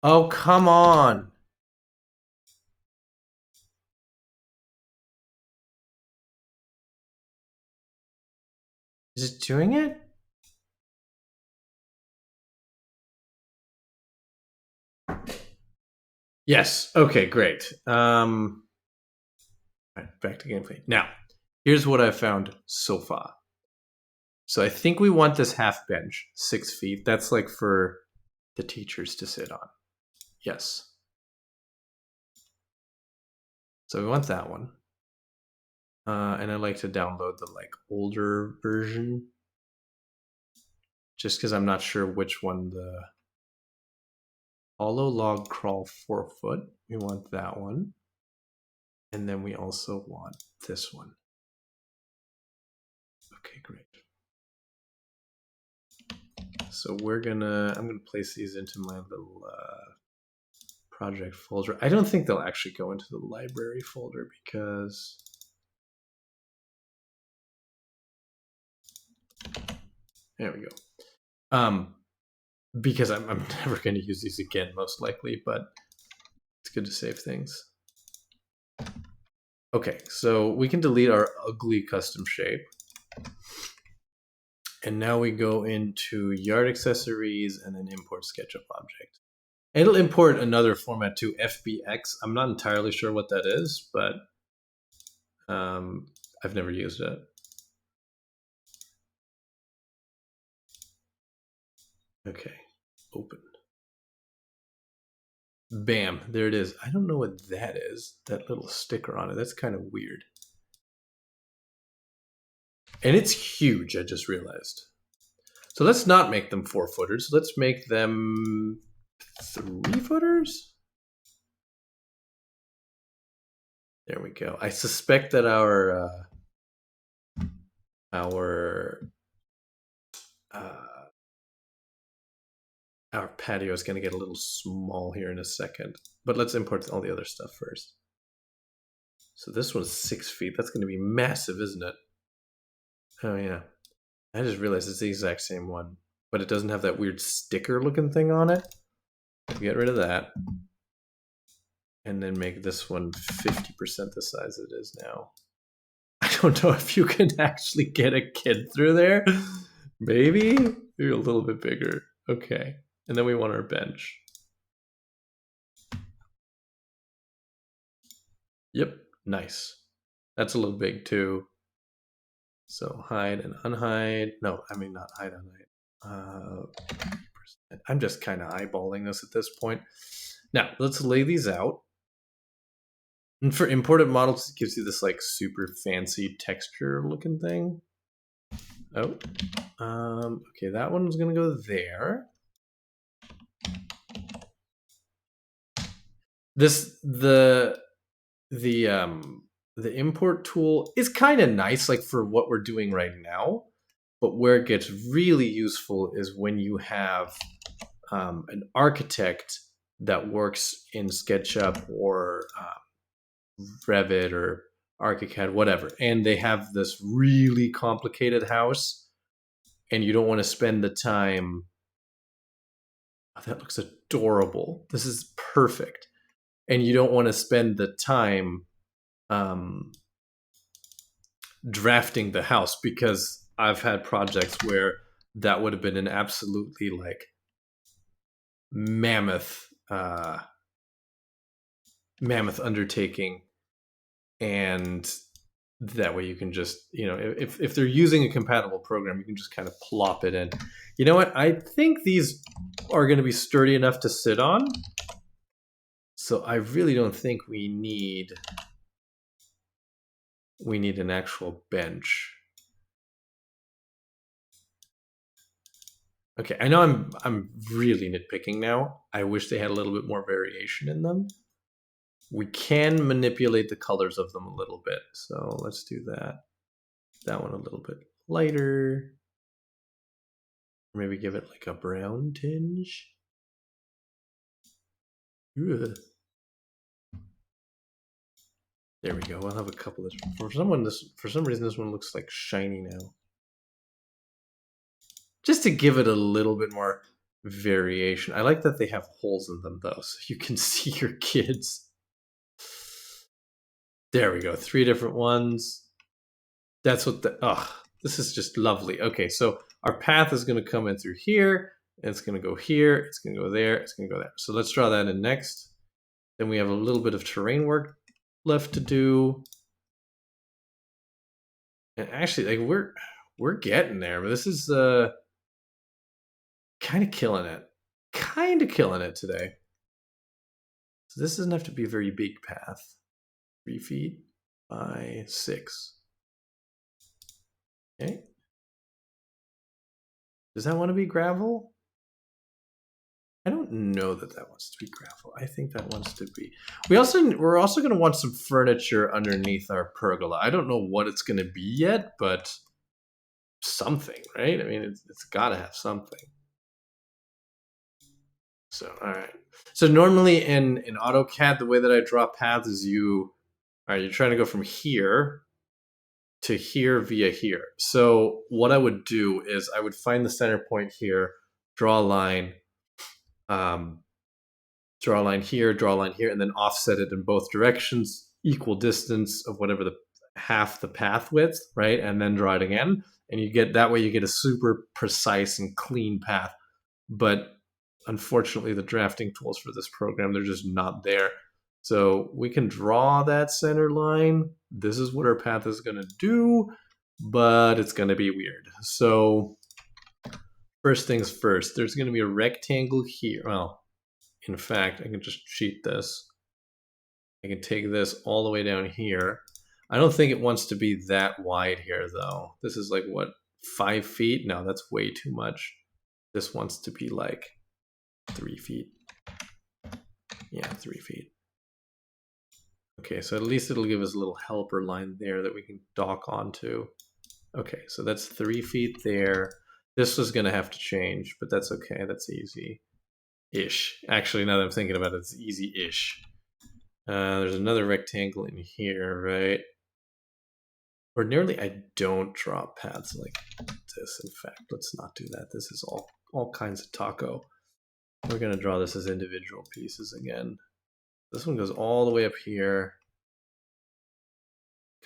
Oh, come on. Is it doing it? Yes. Okay, great. Right, back to gameplay. Now, here's what I've found so far. So I think we want this half bench, 6 feet. That's like for the teachers to sit on. Yes. So we want that one. And I like to download the older version, just because I'm not sure which one. The hollow log crawl 4 foot. We want that one, and then we also want this one. Okay, great. So I'm gonna place these into my little project folder. I don't think they'll actually go into the library folder because there we go. Because I'm never going to use these again, most likely, but it's good to save things. Okay, so we can delete our ugly custom shape. And now we go into yard accessories and then import SketchUp object. It'll import another format too, FBX. I'm not entirely sure what that is, but I've never used it. Okay, open. Bam, there it is. I don't know what that is, that little sticker on it. That's kind of weird. And it's huge, I just realized. So let's not make them 4 footers. Let's make them 3 footers. There we go. I suspect that our patio is going to get a little small here in a second. But let's import all the other stuff first. So this one's 6 feet. That's going to be massive, isn't it? Oh, yeah. I just realized it's the exact same one. But it doesn't have that weird sticker looking thing on it. Get rid of that. and then make this one 50% the size it is now. I don't know if you can actually get a kid through there. Maybe? Maybe a little bit bigger. Okay. And then we want our bench. Yep. Nice. That's a little big too. So hide and unhide. No, I mean not hide, unhide. I'm just kind of eyeballing this at this point. Now, let's lay these out. And for imported models, it gives you this like super fancy texture looking thing. Oh, okay, that one's gonna go there. The import tool is kind of nice, like for what we're doing right now. But where it gets really useful is when you have an architect that works in SketchUp or Revit or ArchiCAD, whatever, and they have this really complicated house, and you don't want to spend the time. Oh, that looks adorable. This is perfect. And you don't want to spend the time drafting the house, because I've had projects where that would have been an absolutely like mammoth undertaking, and that way you can just, if they're using a compatible program, you can just kind of plop it in. You know what? I think these are going to be sturdy enough to sit on, so I really don't think we need an actual bench. Okay, I know I'm really nitpicking now. I wish they had a little bit more variation in them. We can manipulate the colors of them a little bit, so let's do that. That one a little bit lighter. Maybe give it like a brown tinge. Ugh. There we go. We'll have a couple of. For some reason, this one looks like shiny now. Just to give it a little bit more variation. I like that they have holes in them though, so you can see your kids. There we go. 3 different ones. That's what this is just lovely. Okay, so our path is going to come in through here. It's going to go here. It's going to go there. It's going to go there. So let's draw that in next. Then we have a little bit of terrain work left to do. And actually, like we're getting there. But this is kind of killing it. Kind of killing it today. So this doesn't have to be a very big path. 3 feet by 6. Okay. Does that want to be gravel? I don't know that wants to be gravel. I think that wants to be. We're also going to want some furniture underneath our pergola. I don't know what it's going to be yet, but something, right? I mean, it's got to have something. So, all right. So normally in AutoCAD, the way that I draw paths is you're trying to go from here to here via here. So what I would do is I would find the center point here, draw a line, draw a line here, and then offset it in both directions, equal distance of whatever half the path width, right? And then draw it again. And you get a super precise and clean path. But unfortunately, the drafting tools for this program, they're just not there. So we can draw that center line. This is what our path is going to do, but it's going to be weird. So first things first, there's going to be a rectangle here. Well, in fact, I can just cheat this. I can take this all the way down here. I don't think it wants to be that wide here, though. This is like, what, 5 feet? No, that's way too much. This wants to be like 3 feet. Yeah, 3 feet. Okay, so at least it'll give us a little helper line there that we can dock onto. Okay, so that's 3 feet there. This was going to have to change, but that's okay. That's easy-ish. Actually, now that I'm thinking about it, it's easy-ish. There's another rectangle in here, right? Ordinarily, I don't draw paths like this. In fact, let's not do that. This is all kinds of taco. We're going to draw this as individual pieces again. This one goes all the way up here.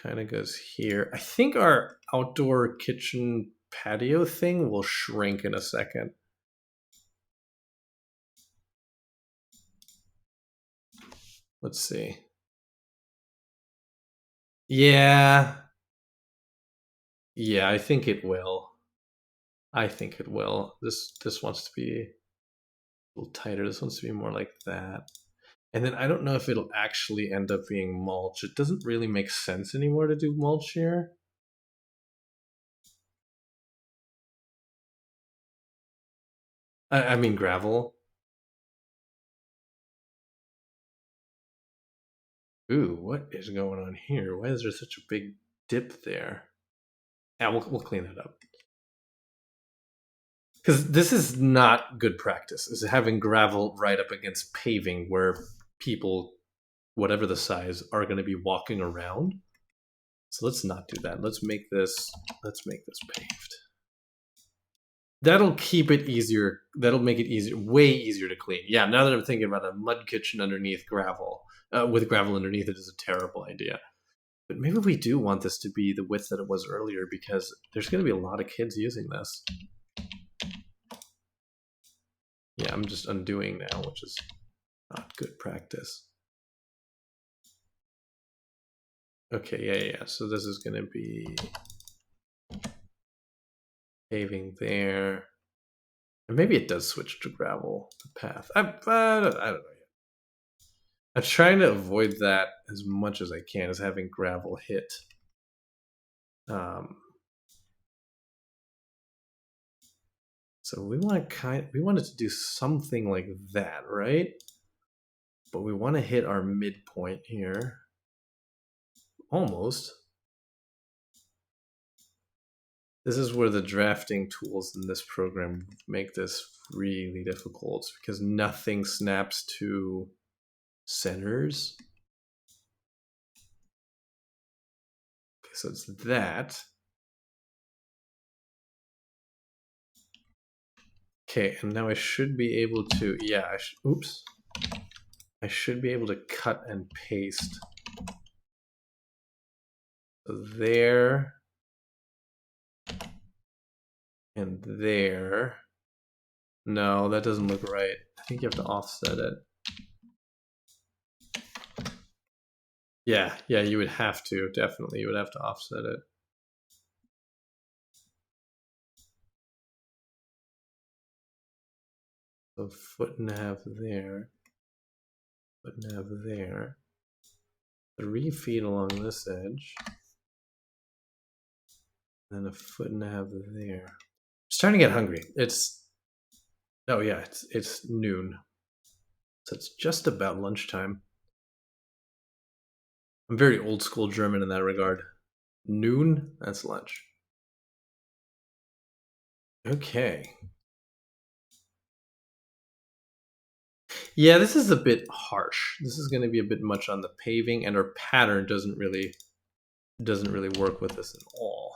Kind of goes here. I think our outdoor kitchen patio thing will shrink in a second. Let's see. Yeah. Yeah, I think it will. I think it will. This wants to be a little tighter. This wants to be more like that. And then I don't know if it'll actually end up being mulch. It doesn't really make sense anymore to do mulch here. I mean gravel. Ooh, what is going on here? Why is there such a big dip there? Yeah, we'll clean that up. Because this is not good practice, is having gravel right up against paving where people, whatever the size, are going to be walking around. So let's not do that. Let's make this paved. That'll keep it easier. That'll make it easier, way easier to clean. Yeah, now that I'm thinking about a mud kitchen underneath gravel, with gravel underneath it is a terrible idea. But maybe we do want this to be the width that it was earlier because there's going to be a lot of kids using this. Yeah, I'm just undoing now, which is not good practice. Okay, yeah. So this is going to be paving there. And maybe it does switch to gravel, the path. I don't know yet. I'm trying to avoid that as much as I can, as having gravel hit. So we want it to do something like that, right? But we want to hit our midpoint here. Almost. This is where the drafting tools in this program make this really difficult because nothing snaps to centers. Okay, so it's that. Okay, and now I should be able to, yeah, oops. I should be able to cut and paste. So there and there. No, that doesn't look right. I think you have to offset it. Yeah, you would have to, definitely. You would have to offset it. So 1.5 feet there. 1.5 feet there. 3 feet along this edge. And 1.5 feet there. I'm starting to get hungry. Oh yeah, it's noon. So it's just about lunchtime. I'm very old school German in that regard. Noon, that's lunch. Okay. Yeah, this is a bit harsh. This is going to be a bit much on the paving, and our pattern doesn't really work with this at all.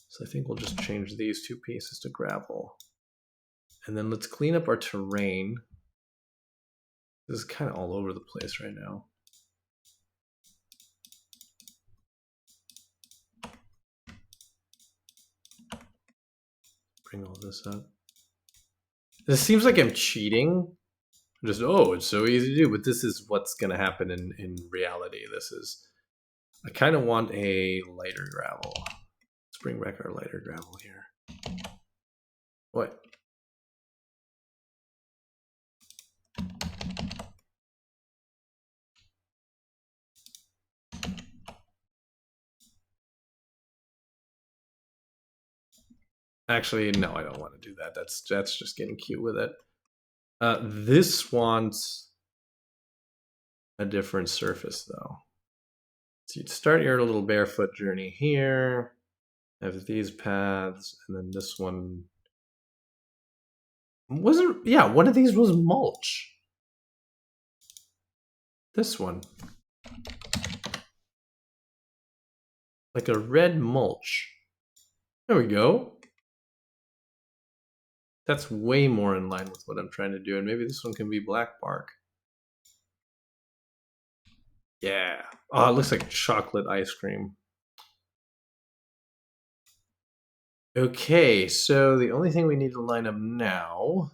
So I think we'll just change these 2 pieces to gravel. And then let's clean up our terrain. This is kind of all over the place right now. Bring all this up. This seems like I'm cheating. Just, oh, it's so easy to do, but this is what's going to happen in reality. I kind of want a lighter gravel. Let's bring back our lighter gravel here. What? Actually, no, I don't want to do that. That's just getting cute with it. This wants a different surface, though. So you'd start your little barefoot journey here, have these paths, and then this one wasn't. Yeah, one of these was mulch. This one, like a red mulch. There we go. That's way more in line with what I'm trying to do, and maybe this one can be black bark. Yeah. Oh, it looks like chocolate ice cream. Okay, so the only thing we need to line up now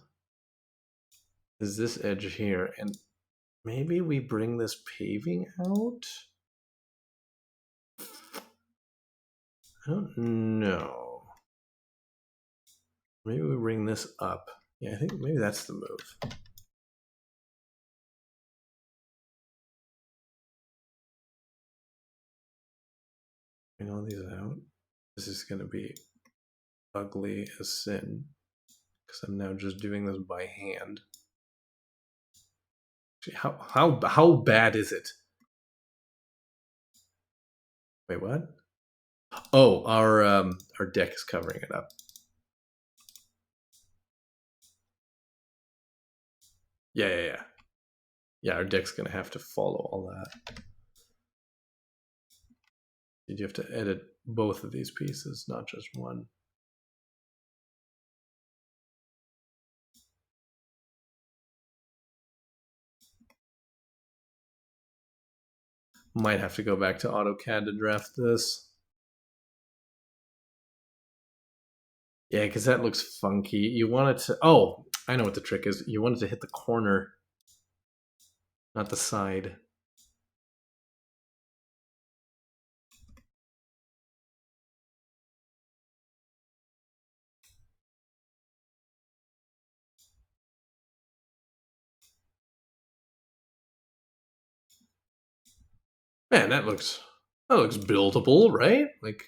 is this edge here, and maybe we bring this paving out? I don't know. Maybe we bring this up. Yeah, I think maybe that's the move. Bring all these out. This is going to be ugly as sin because I'm now just doing this by hand. How bad is it? Wait, what? Oh, our deck is covering it up. Yeah. Yeah, our deck's gonna have to follow all that. You have to edit both of these pieces, not just one. Might have to go back to AutoCAD to draft this. Yeah, because that looks funky. You want it to. Oh, I know what the trick is. You want it to hit the corner, not the side. Man, that looks buildable, right? Like,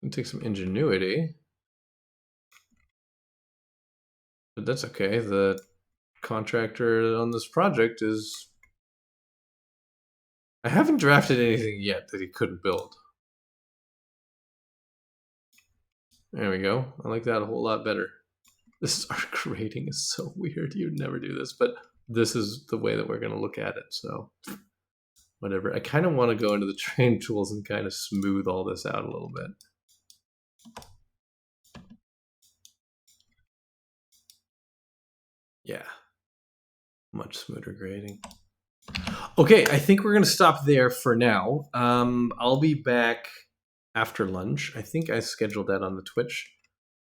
it takes some ingenuity, but that's okay. The contractor on this project is. I haven't drafted anything yet that he couldn't build. There we go. I like that a whole lot better. This art grading is so weird. You'd never do this, but this is the way that we're going to look at it. So whatever. I kind of want to go into the train tools and kind of smooth all this out a little bit. Yeah. Much smoother grading. Okay, I think we're going to stop there for now. I'll be back after lunch. I think I scheduled that on the Twitch.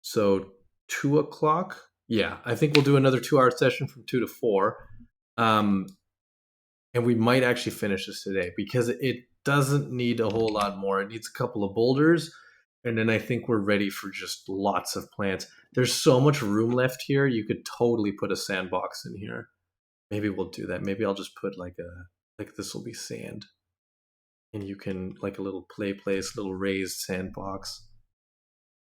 So 2 o'clock. Yeah, I think we'll do another 2 hour session from 2 to 4. And we might actually finish this today because it doesn't need a whole lot more. It needs a couple of boulders. And then I think we're ready for just lots of plants. There's so much room left here. You could totally put a sandbox in here. Maybe we'll do that. Maybe I'll just put like this will be sand. And you can like a little PlayPlace, little raised sandbox.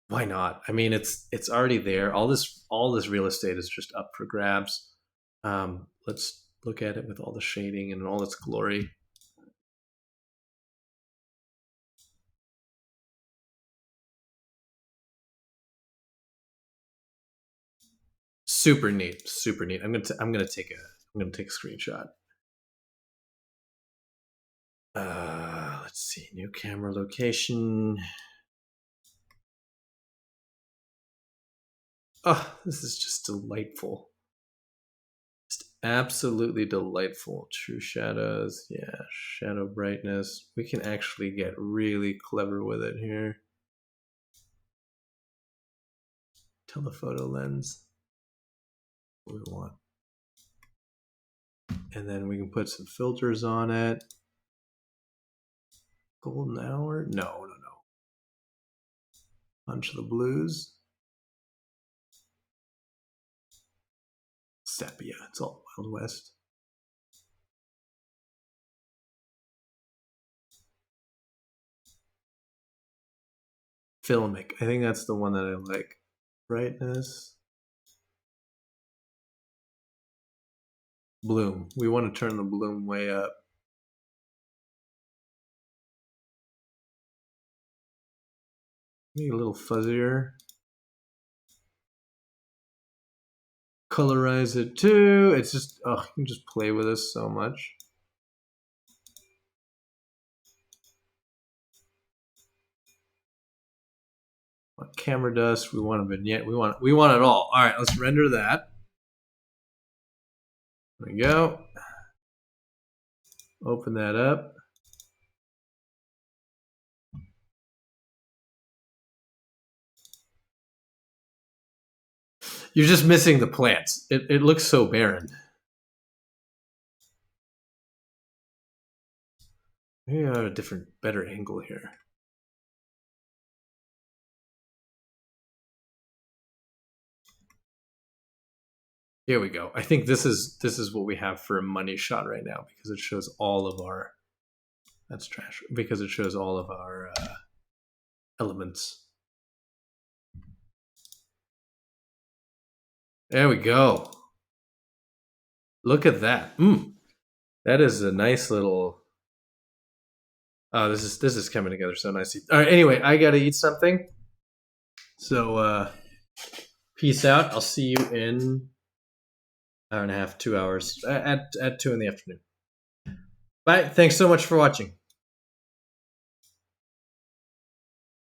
Why not? I mean, it's already there. All this real estate is just up for grabs. Let's look at it with all the shading and all its glory. Super neat, super neat. I'm gonna take a screenshot. Let's see, new camera location. Oh, this is just delightful. Just absolutely delightful. True shadows, yeah, shadow brightness. We can actually get really clever with it here. Telephoto lens. What we want. And then we can put some filters on it. Golden hour? No. Punch the blues. Sepia. It's all Wild West. Filmic. I think that's the one that I like. Brightness. Bloom. We want to turn the bloom way up. Maybe a little fuzzier. Colorize it too. It's just, oh, you can just play with this so much. Camera dust. We want a vignette. We want it all. All right, let's render that. There we go. Open that up. You're just missing the plants. It looks so barren. Maybe I have a different, better angle here. Here we go. I think this is what we have for a money shot right now because it shows all of our. That's trash because it shows all of our elements. There we go. Look at that. That is a nice little. Oh, this is coming together so nicely. All right. Anyway, I gotta eat something. So peace out. I'll see you in hour and a half, 2 hours at 2 in the afternoon. Bye. Thanks so much for watching.